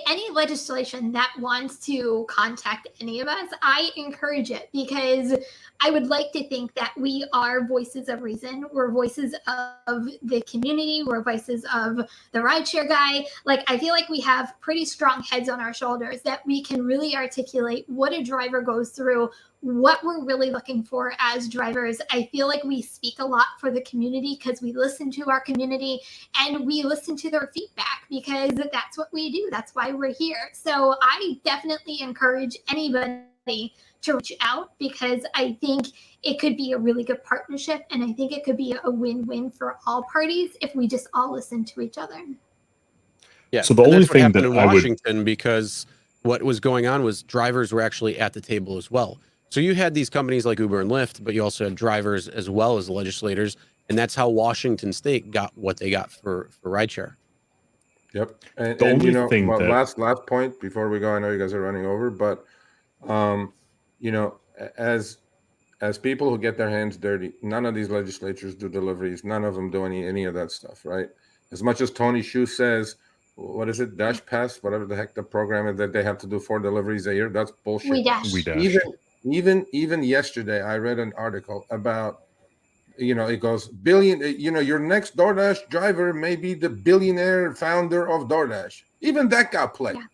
Any legislation that wants to contact any of us, I encourage it, because I would like to think that we are voices of reason. We're voices of the community. We're voices of the RideShare Guy. Like, I feel like we have pretty strong heads on our shoulders that we can really articulate what a driver goes through, what we're really looking for as drivers. I feel like we speak a lot for the community because we listen to our community and we listen to their feedback, because that's what we do. That's why we're here. So I definitely encourage anybody to reach out, because I think it could be a really good partnership, and I think it could be a win-win for all parties if we just all listen to each other. Yeah. So the only that's what thing happened that in I would- Washington, because what was going on was drivers were actually at the table as well. So you had these companies like Uber and Lyft, but you also had drivers as well as legislators, and that's how Washington State got what they got for rideshare. Yep. And, The and only you know, thing well, that- last point before we go, I know you guys are running over, but as people who get their hands dirty, none of these legislatures do deliveries. None of them do any of that stuff, right? As much as Tony Schuh says, what is it, Dash Pass, whatever the heck the program is, that they have to do 4 deliveries a year, that's bullshit. We dash. Even yesterday, I read an article about, it goes billion. Your next DoorDash driver may be the billionaire founder of DoorDash. Even that got played. Yeah.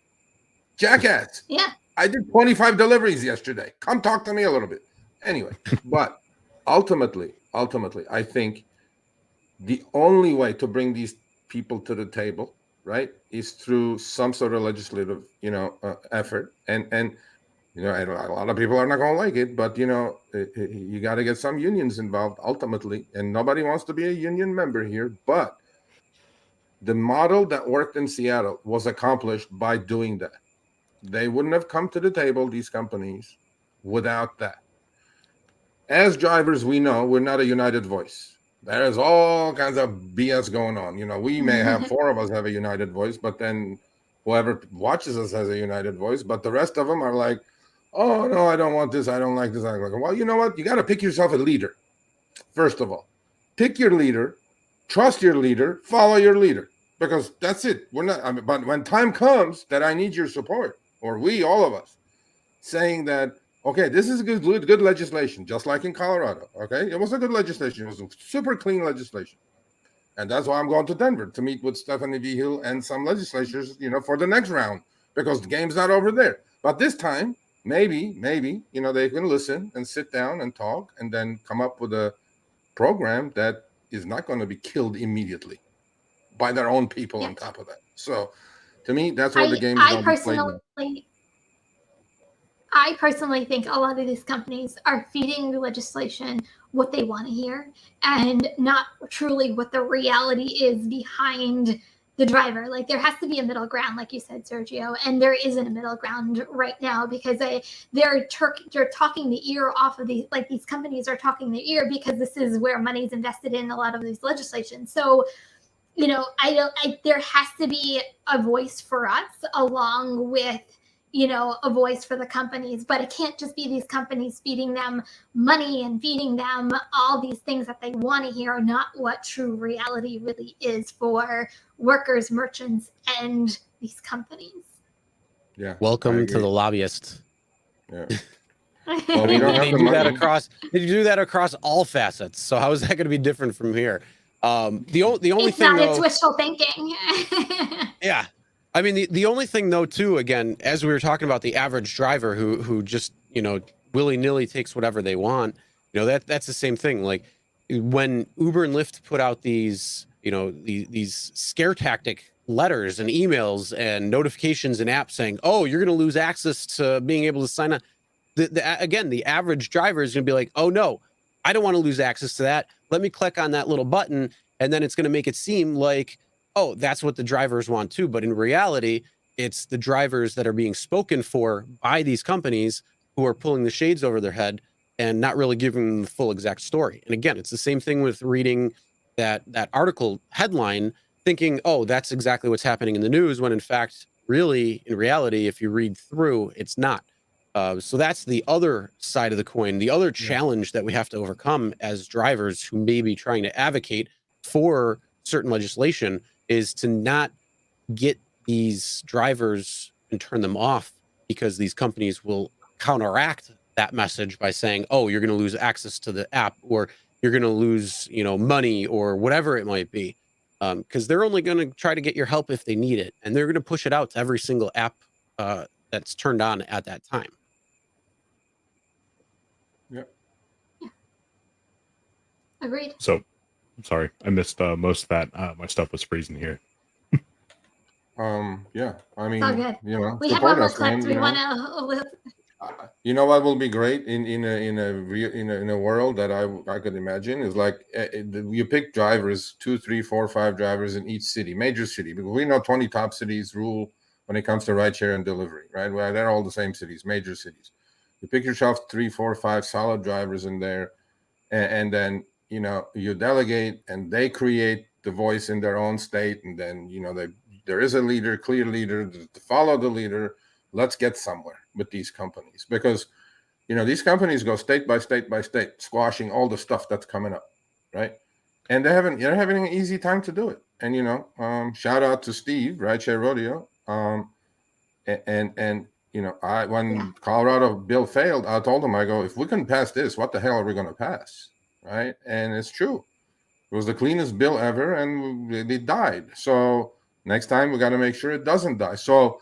Jackass. Yeah. I did 25 deliveries yesterday. Come talk to me a little bit. Anyway, but ultimately, I think the only way to bring these people to the table, right, is through some sort of legislative, effort. And a lot of people are not going to like it, but you got to get some unions involved ultimately, and nobody wants to be a union member here. But the model that worked in Seattle was accomplished by doing that. They wouldn't have come to the table, these companies, without that. As drivers, we know we're not a united voice. There's all kinds of BS going on. We may have 4 of us have a united voice, but then whoever watches us has a united voice. But the rest of them are like, oh, no, I don't want this. I don't like this. I don't like it. Well, you know what? You got to pick yourself a leader. First of all, pick your leader, trust your leader, follow your leader, because that's it. But when time comes that I need your support, or all of us, saying that, okay, this is good legislation, just like in Colorado. Okay, it was a good legislation. It was a super clean legislation, and that's why I'm going to Denver to meet with Stephanie V. Hill and some legislators, for the next round, because the game's not over there. But this time, maybe, they can listen and sit down and talk, and then come up with a program that is not going to be killed immediately by their own people. On top of that, so to me, that's where the game is going to be played. I personally think a lot of these companies are feeding the legislation what they want to hear, and not truly what the reality is behind the driver. Like, there has to be a middle ground, like you said, Sergio, and there isn't a middle ground right now, because they're talking the ear off of these companies are talking the ear, because this is where money's invested in a lot of these legislation. So, there has to be a voice for us along with, a voice for the companies, but it can't just be these companies feeding them money and feeding them all these things that they want to hear, not what true reality really is for workers, merchants, and these companies. Yeah. Welcome to the lobbyist. Yeah. Well, they do that across all facets. So how is that going to be different from here? The only It's thing not, though, it's wishful thinking. yeah. I mean, the only thing though too, again, as we were talking about the average driver who just, willy-nilly takes whatever they want, that's the same thing. Like when Uber and Lyft put out these, these scare tactic letters and emails and notifications and apps saying, oh, you're going to lose access to being able to sign up. Again, the average driver is going to be like, oh no, I don't want to lose access to that. Let me click on that little button. And then it's going to make it seem like, oh, that's what the drivers want too. But in reality, it's the drivers that are being spoken for by these companies who are pulling the shades over their head and not really giving them the full exact story. And again, it's the same thing with reading that article headline, thinking, oh, that's exactly what's happening in the news, when in fact, really, in reality, if you read through, it's not. So that's the other side of the coin, the other challenge that we have to overcome as drivers who may be trying to advocate for certain legislation, is to not get these drivers and turn them off, because these companies will counteract that message by saying, oh, you're going to lose access to the app, or you're going to lose, money, or whatever it might be. Because they're only going to try to get your help if they need it. And they're going to push it out to every single app that's turned on at that time. Yep. Agreed. So, I'm sorry, I missed most of that. My stuff was freezing here. Yeah. I mean, It's all good. We have support one more us, clip. man, Do we want to? You know what will be great in a world that I could imagine is like you pick drivers, 2, 3, 4, 5 drivers in each city, major city, because we know 20 top cities rule when it comes to rideshare and delivery, right? Well, they're all the same cities, major cities. You pick yourself 3, 4, 5 solid drivers in there, and then you delegate, and they create the voice in their own state, and then there is a leader, clear leader, to follow the leader. Let's get somewhere with these companies, because these companies go state by state by state, squashing all the stuff that's coming up, right? And they're having an easy time to do it. And shout out to Steve, RideShare Rodeo. When Colorado bill failed, I told him, I go, if we can pass this, what the hell are we going to pass, right? And it's true. It was the cleanest bill ever, and it died. So next time we got to make sure it doesn't die. So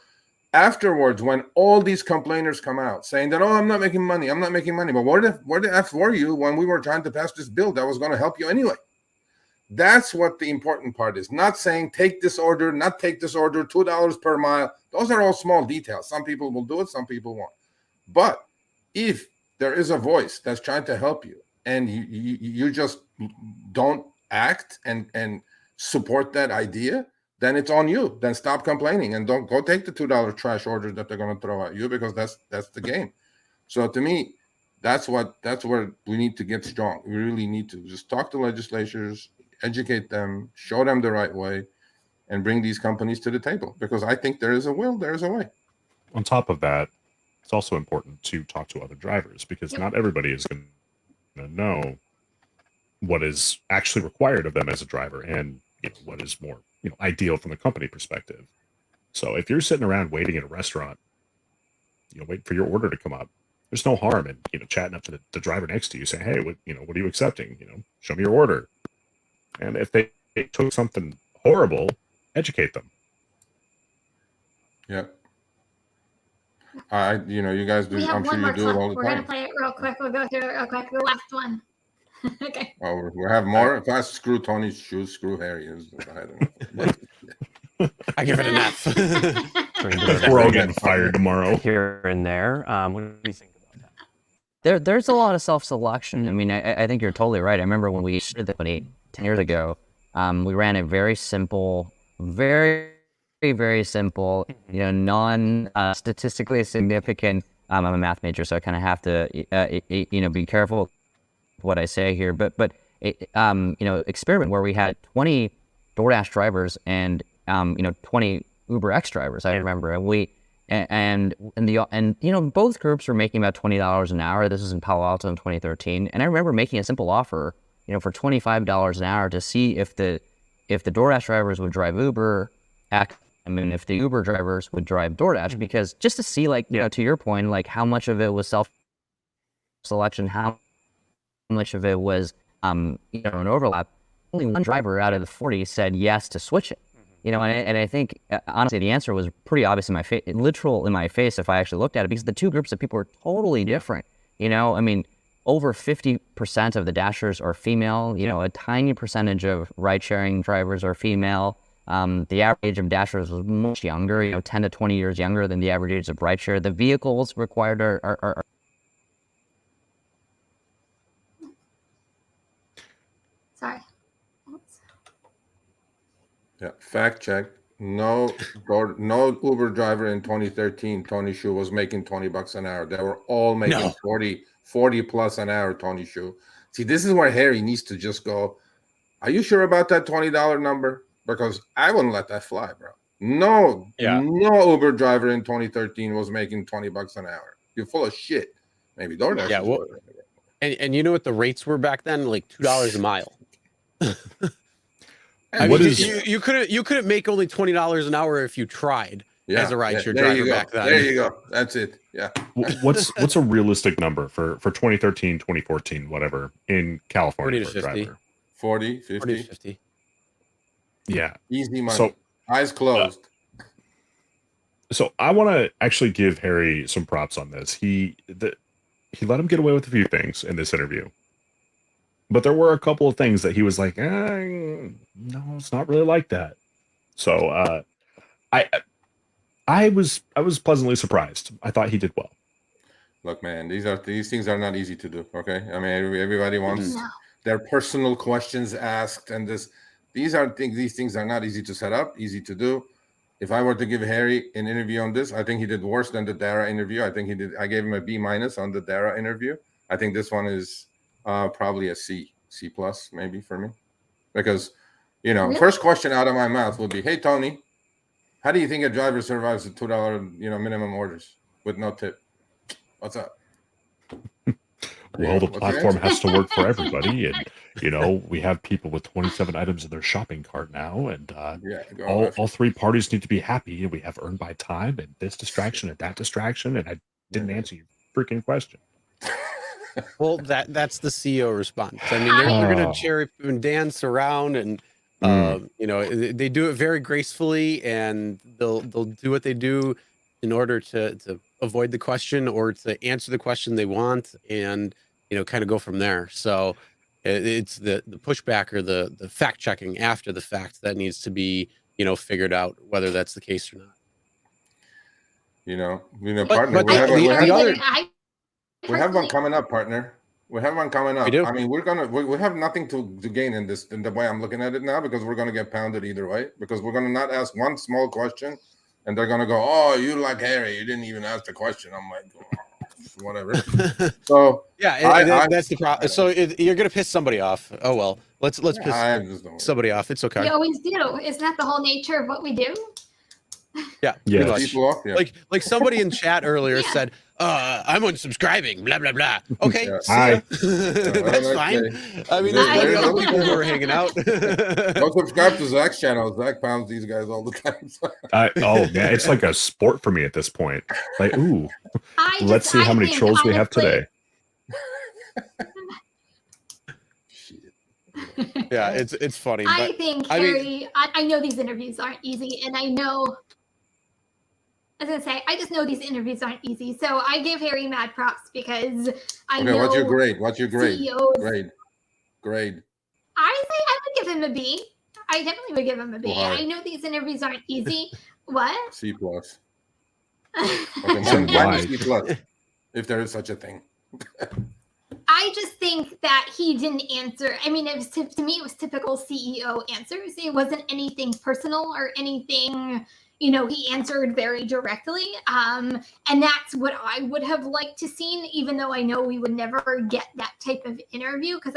afterwards, when all these complainers come out saying that, oh, I'm not making money, but where the F were you when we were trying to pass this bill that was going to help you anyway? That's what the important part is. Not saying take this order, not take this order, $2 per mile. Those are all small details. Some people will do it, some people won't. But if there is a voice that's trying to help you, and you just don't act and support that idea, then it's on you. Then stop complaining and don't go take the $2 trash orders that they're going to throw at you, because that's the game. So to me, that's where we need to get strong. We really need to just talk to legislators, educate them, show them the right way, and bring these companies to the table, because I think there is a will, there is a way. On top of that, it's also important to talk to other drivers, because not everybody is going to know what is actually required of them as a driver, and what is more ideal from the company perspective. So if you're sitting around waiting at a restaurant, waiting for your order to come up, there's no harm in chatting up to the driver next to you, saying, hey, what are you accepting? Show me your order. And if they took something horrible, educate them. Yeah. You guys do. We have I'm sure one you more do clip. it all the We're time. gonna play it real quick. We'll go through it real quick. The last one. Okay. Oh, we have more. If I screw Tony's shoes, screw Harry. I give it an F. We're all getting fired tomorrow. Here and there. What do you think about that? There's a lot of self-selection. I mean, I think you're totally right. I remember when we started the company 10 years ago, we ran a very simple, very, very simple, non-statistically significant. I'm a math major, so I kind of have to, be careful with what I say here. But experiment where we had 20 DoorDash drivers and 20 Uber X drivers. I remember, and both groups were making about $20 an hour. This was in Palo Alto in 2013, and I remember making a simple offer, for $25 an hour to see if the DoorDash drivers would drive Uber, and if the Uber drivers would drive DoorDash, because just to see, to your point, how much of it was self-selection, how much of it was, an overlap. only one driver out of the 40 said yes to switch it. You know, and I think honestly the answer was pretty obvious in my face, literal in my face if I actually looked at it, because the two groups of people were totally different. You know, I mean, over 50% of the Dashers are female. You know, a tiny percentage of ride-sharing drivers are female. The average age of Dashers was much younger, you know, 10 to 20 years younger than the average age of rideshare. The vehicles required are Sorry. Yeah, fact check. No Uber driver in 2013, Tony Shu, was making $20 an hour. They were all making No. 40 plus an hour, Tony Shu. See, this is where Harry needs to just go, are you sure about that $20 number? Because I wouldn't let that fly, bro. No Uber driver in 2013 was making $20 an hour. You're full of shit. Maybe DoorDash. Yeah, well, and you know what the rates were back then? Like $2 a mile. I mean, you couldn't make only $20 an hour if you tried as a rideshare driver back then. There you go. That's it. Yeah. What's a realistic number for 2013, 2014, whatever, in California 40 to for a 50. driver? 40, 50. 40 to 50. Yeah. Easy money. So eyes closed. So I want to actually give Harry some props on this. He let him get away with a few things in this interview, but there were a couple of things that he was like, no, it's not really like that. So I was pleasantly surprised. I thought he did well. Look, man, these things are not easy to do. Okay, I mean, everybody wants their personal questions asked, and these things are not easy to set up, easy to do. If I were to give Harry an interview on this, I think he did worse than the Dara interview. I gave him a B- on the Dara interview. I think this one is probably a C+ maybe for me, because first question out of my mouth would be, "Hey Tony, how do you think a driver survives the $2 minimum orders with no tip? What's up?" Well, the platform has to work for everybody, and we have people with 27 items in their shopping cart now, and all three parties need to be happy. And we have earned by time, and this distraction and that distraction, and I didn't answer your freaking question. Well, that's the CEO response. I mean, they're going to cherry and dance around, and they do it very gracefully, and they'll do what they do in order to avoid the question or to answer the question they want, and kind of go from there. So it's the pushback or the fact checking after the fact that needs to be figured out whether that's the case or not. Partner. We have one coming up, partner. We have one coming up. We do. I mean, we have nothing to gain in this, in the way I'm looking at it now, because we're going to get pounded either way, because we're going to not ask one small question, and they're going to go, "Oh, you like Harry, you didn't even ask the question." I'm like, oh, whatever. So yeah, that's the problem. So you're going to piss somebody off. Oh well, let's piss somebody off. It's okay. We always do. Isn't that the whole nature of what we do? Yeah. Yes. Like somebody in chat earlier said, I'm unsubscribing, blah blah blah. Okay, Hi. that's fine. I mean, there's other people who are hanging out. Don't subscribe to Zach's channel. Zach pounds these guys all the time. Man, it's like a sport for me at this point. Like, ooh, let's see how many trolls we have today. Yeah, it's funny. I think Harry. I know these interviews aren't easy, and I was gonna say, I just know these interviews aren't easy. So I give Harry mad props because I know. What's your grade? CEOs, Grade. I say I would give him a B. I definitely would give him a B. I know these interviews aren't easy. What? C+. Okay, mine is C+, if there is such a thing. I just think that he didn't answer. I mean, it was to me, it was typical CEO answers. It wasn't anything personal or anything. He answered very directly. And that's what I would have liked to seen, even though I know we would never get that type of interview. Because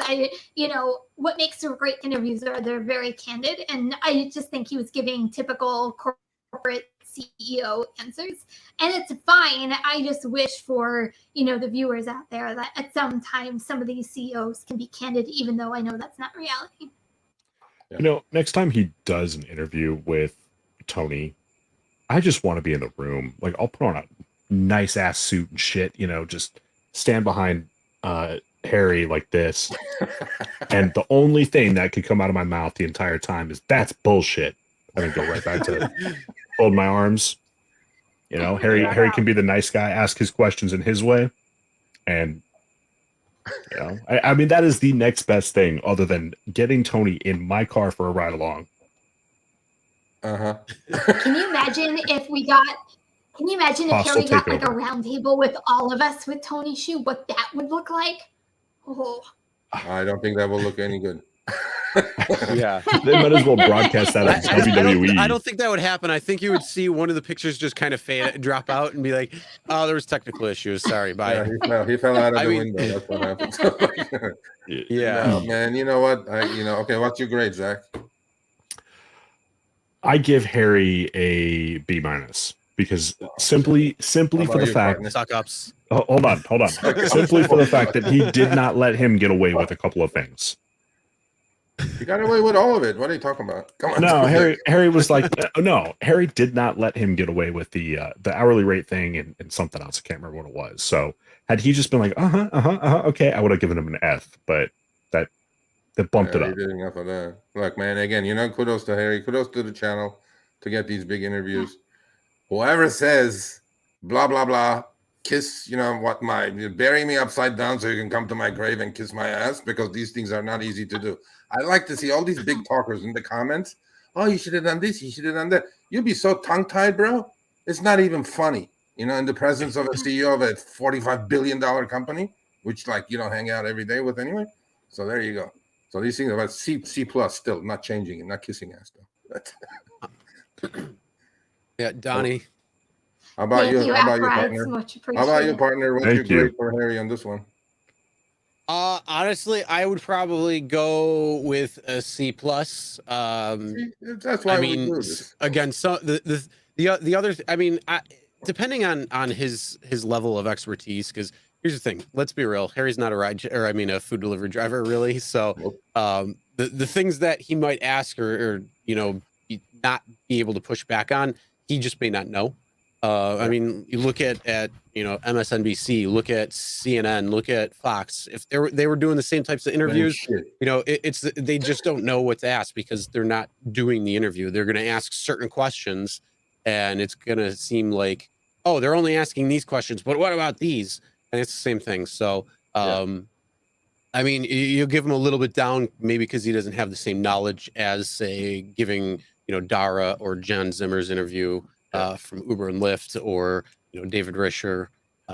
what makes for great interviews are they're very candid. And I just think he was giving typical corporate CEO answers. And it's fine. I just wish for, the viewers out there that at some time some of these CEOs can be candid, even though I know that's not reality. Next time he does an interview with Tony, I just want to be in the room. Like, I'll put on a nice ass suit and shit, just stand behind Harry like this, and the only thing that could come out of my mouth the entire time is "That's bullshit." And then go right back to fold my arms. You know, Harry can be the nice guy, ask his questions in his way, and you know, I mean that is the next best thing other than getting Tony in my car for a ride along. Uh-huh. Can you imagine if we got? Can you imagine if Hostile Harry got like a takeover. round table with all of us with Tony's shoe? What that would look like? Oh, I don't think that will look any good. Yeah. They might as well broadcast that at WWE. I don't think that would happen. I think you would see one of the pictures just kind of fade, drop out, and be like, "Oh, there was technical issues. Sorry, bye." Yeah, he fell out of I the mean- window. That's what happened. Yeah. No, man. You know what? Okay. What's your grade, Zach? I give Harry a B- because simply How for about the you, fact. partner? Suck ups. Oh, hold on. Simply for the fact that he did not let him get away with a couple of things. You got away with all of it. What are you talking about? Come on. No, Harry was like, no, Harry did not let him get away with the hourly rate thing and something else. I can't remember what it was. So had he just been like, okay, I would have given him an F, but that bumped it He up. did enough of that. Look, man. Again, kudos to Harry. Kudos to the channel to get these big interviews. Whoever says blah blah blah, kiss, bury me upside down so you can come to my grave and kiss my ass, because these things are not easy to do. I like to see all these big talkers in the comments. Oh, you should have done this. You should have done that. You'd be so tongue-tied, bro. It's not even funny, in the presence of a CEO of a $45 billion company, which you don't hang out every day with anyway. So there you go. So these things are about C plus still, not changing and not kissing ass though. Yeah, Donnie. How about thank you? How about you, Outrage. partner? Much How about you, appreciated. partner? What's Thank your you. grade for Harry on this one? Honestly, I would probably go with a C plus. That's why I we mean, do this. again, so the other, I mean, depending on his level of expertise, because here's the thing, let's be real, Harry's not a food delivery driver, really. So, Nope. the things that he might ask or not be able to push back on, he just may not know. I mean, you look at MSNBC, look at CNN, look at Fox. If they were doing the same types of interviews, Shit. they just don't know what's asked because they're not doing the interview. They're going to ask certain questions, and it's going to seem like, oh, they're only asking these questions, but what about these? And it's the same thing. So, I mean, you give him a little bit down, maybe because he doesn't have the same knowledge as, say, giving Dara or Jen Zimmer's interview from Uber and Lyft, or David Risher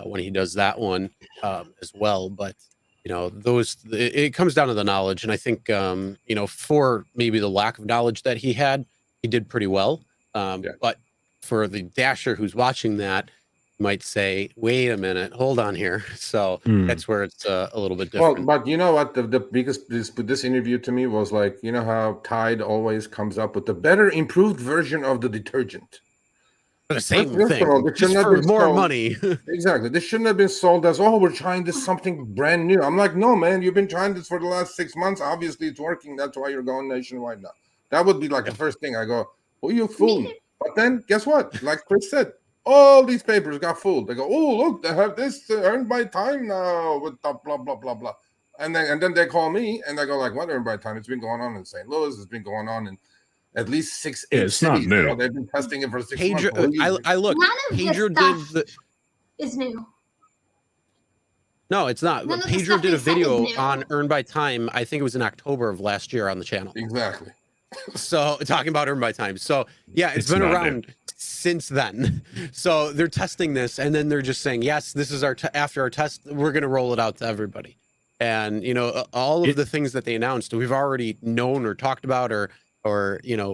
when he does that one as well. But it comes down to the knowledge, and I think for maybe the lack of knowledge that he had, he did pretty well. But for the dasher who's watching that, might say, wait a minute, hold on here. So that's where it's a little bit different. Well, but you know what? The biggest this interview to me was like, how Tide always comes up with the better, improved version of the detergent. The same First of thing, all, it just should not for be more sold. money. Exactly. This shouldn't have been sold as, oh, we're trying this something brand new. I'm like, no, man, you've been trying this for the last 6 months. Obviously, it's working. That's why you're going nationwide now. That would be like the first thing I go, who you fooling? But then, guess what? Like Chris said, all these papers got fooled. They go, oh, look, they have this earned by time now with the blah, blah, blah, blah. And then they call me, and I go like, what earned by time? It's been going on in St. Louis. It's been going on in at least 6 It's not cities. new. They've been testing it for 6 Pedro, months. I look. None of Pedro this did stuff the. is new. No, it's not. None of the Pedro stuff did a they said is video new. on Earned by Time. I think it was in October of last year on the channel. Exactly. So talking about Earned by Time. So yeah, it's been not around since then. So they're testing this, and then they're just saying, yes, this is our after our test, we're going to roll it out to everybody. And all of the things that they announced, we've already known or talked about or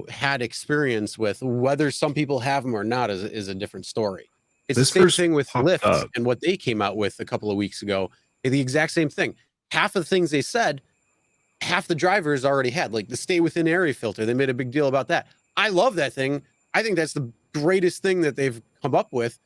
had experience with. Whether some people have them or not is a different story. It's This the same first thing with popped Lyft up. and what they came out with a couple of weeks ago. The exact same thing. Half of the things they said, half the drivers already had, like the stay within area filter. They made a big deal about that. I love that thing. I think that's the greatest thing that they've come up with.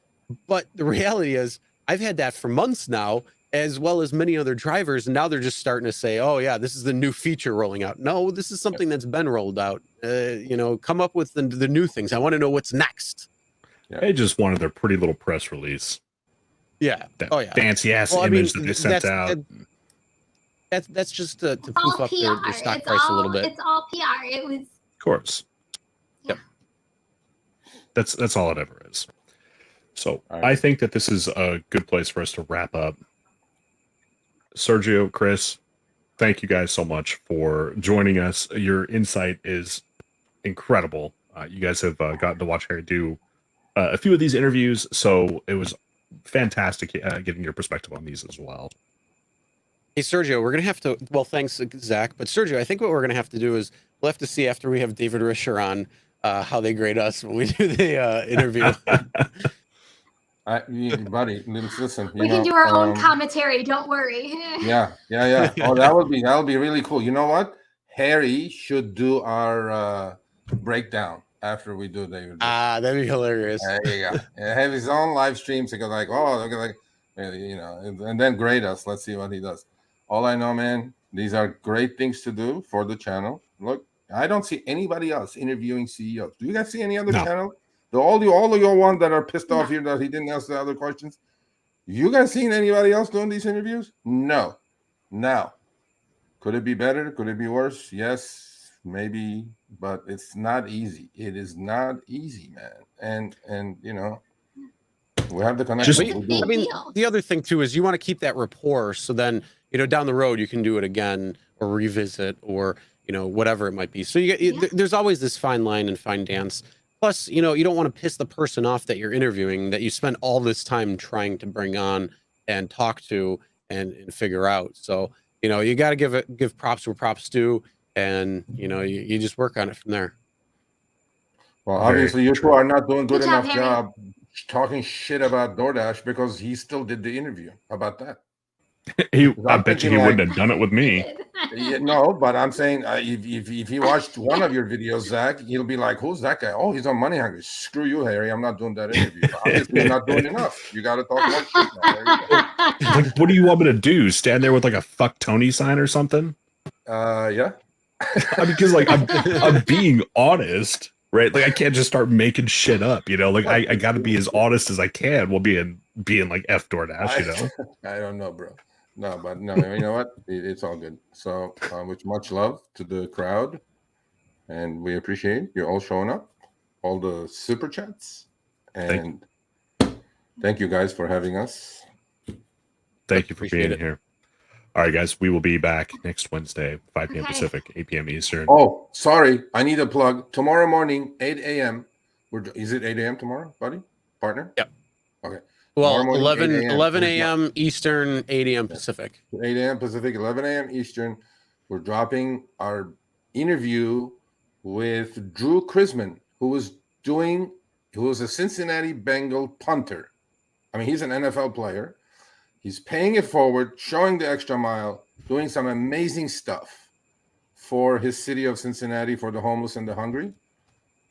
But the reality is, I've had that for months now, as well as many other drivers. And now they're just starting to say, oh yeah, this is the new feature rolling out. No, this is something that's been rolled out. Come up with the new things. I want to know what's next. They just wanted their pretty little press release. Yeah. That Oh yeah. fancy ass Well, I image mean, that they sent that's- out. That's just to It's all poof up PR. their stock It's price all, a little bit. It's all PR. It was. Of course. Yep. That's all it ever is. So All right. I think that this is a good place for us to wrap up. Sergio, Chris, thank you guys so much for joining us. Your insight is incredible. You guys have gotten to watch Harry do a few of these interviews, so it was fantastic getting your perspective on these as well. Hey, Sergio, we're going to have to, well, thanks, Zach. But Sergio, I think what we're going to have to do is we'll have to see after we have David Risher on how they grade us when we do the interview. Buddy, listen. We can do our own commentary. Don't worry. Yeah. Oh, that would be really cool. You know what? Harry should do our breakdown after we do David. That'd be hilarious. There you go. Have his own live streams. He goes like, oh, look at like, you know, and then grade us. Let's see what he does. All I know, man, these are great things to do for the channel. Look, I don't see anybody else interviewing CEOs. Do you guys see any other channel? All of your ones that are pissed off here that he didn't ask the other questions. You guys seen anybody else doing these interviews? No. Now, could it be better? Could it be worse? Yes, maybe, but it's not easy. It is not easy, man. And you know, we have the connection. I mean, the other thing too is you want to keep that rapport, so then you know down the road you can do it again or revisit or you know whatever it might be. So there's always this fine line and fine dance. Plus, you know, you don't want to piss the person off that you're interviewing, that you spend all this time trying to bring on and talk to and figure out. So, you know, you got to give props where props due, and you know, you just work on it from there. Well, obviously, you two are not doing good enough job talking shit about DoorDash because he still did the interview. How about that? I bet you he wouldn't have done it with me. Yeah, no, but I'm saying if he watched one of your videos, Zach, he'll be like, "Who's that guy? Oh, he's on Money Hungry. Screw you, Harry. I'm not doing that interview. Obviously, you're not doing enough. You got to talk more shit now." Like, what do you want me to do? Stand there with like a "fuck Tony" sign or something? Yeah. Because like I'm being honest, right? Like I can't just start making shit up, you know. Like I got to be as honest as I can while being like F DoorDash, you know. I don't know, bro. No, but no, you know what? It's all good. So, with much love to the crowd, and we appreciate you all showing up, all the super chats, and thank you guys for having us. Thank you for being here. All right, guys, we will be back next Wednesday, 5 p.m. Pacific, 8 p.m. Eastern. Oh, sorry, I need a plug. Tomorrow morning, 8 a.m. Is it 8 a.m. tomorrow, buddy? Partner? Yep. Okay. Well, 11 a.m. Eastern, 8 a.m. Pacific. 8 a.m. Pacific, 11 a.m. Eastern. We're dropping our interview with Drew Chrisman, who was a Cincinnati Bengal punter. I mean, he's an NFL player. He's paying it forward, showing the extra mile, doing some amazing stuff for his city of Cincinnati, for the homeless and the hungry.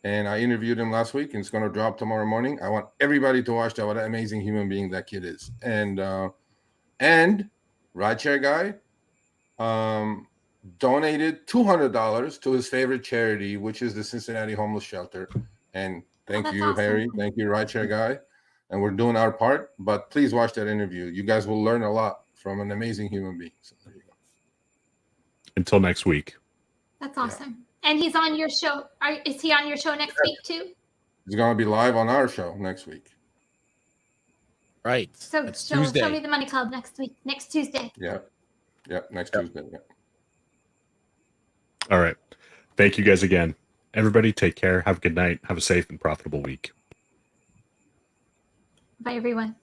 And I interviewed him last week, and it's going to drop tomorrow morning. I want everybody to watch that. What an amazing human being that kid is. And RideShare Guy donated $200 to his favorite charity, which is the Cincinnati Homeless Shelter. And thank you, awesome. Harry. Thank you, RideShare Guy. And we're doing our part. But please watch that interview. You guys will learn a lot from an amazing human being. So there you go. Until next week. That's awesome. Yeah. And he's on your show. Is he on your show next week too? He's going to be live on our show next week. Right. So show me the Money Club next week, next Tuesday. Yeah. Next Tuesday. Yeah. All right. Thank you guys again. Everybody take care. Have a good night. Have a safe and profitable week. Bye, everyone.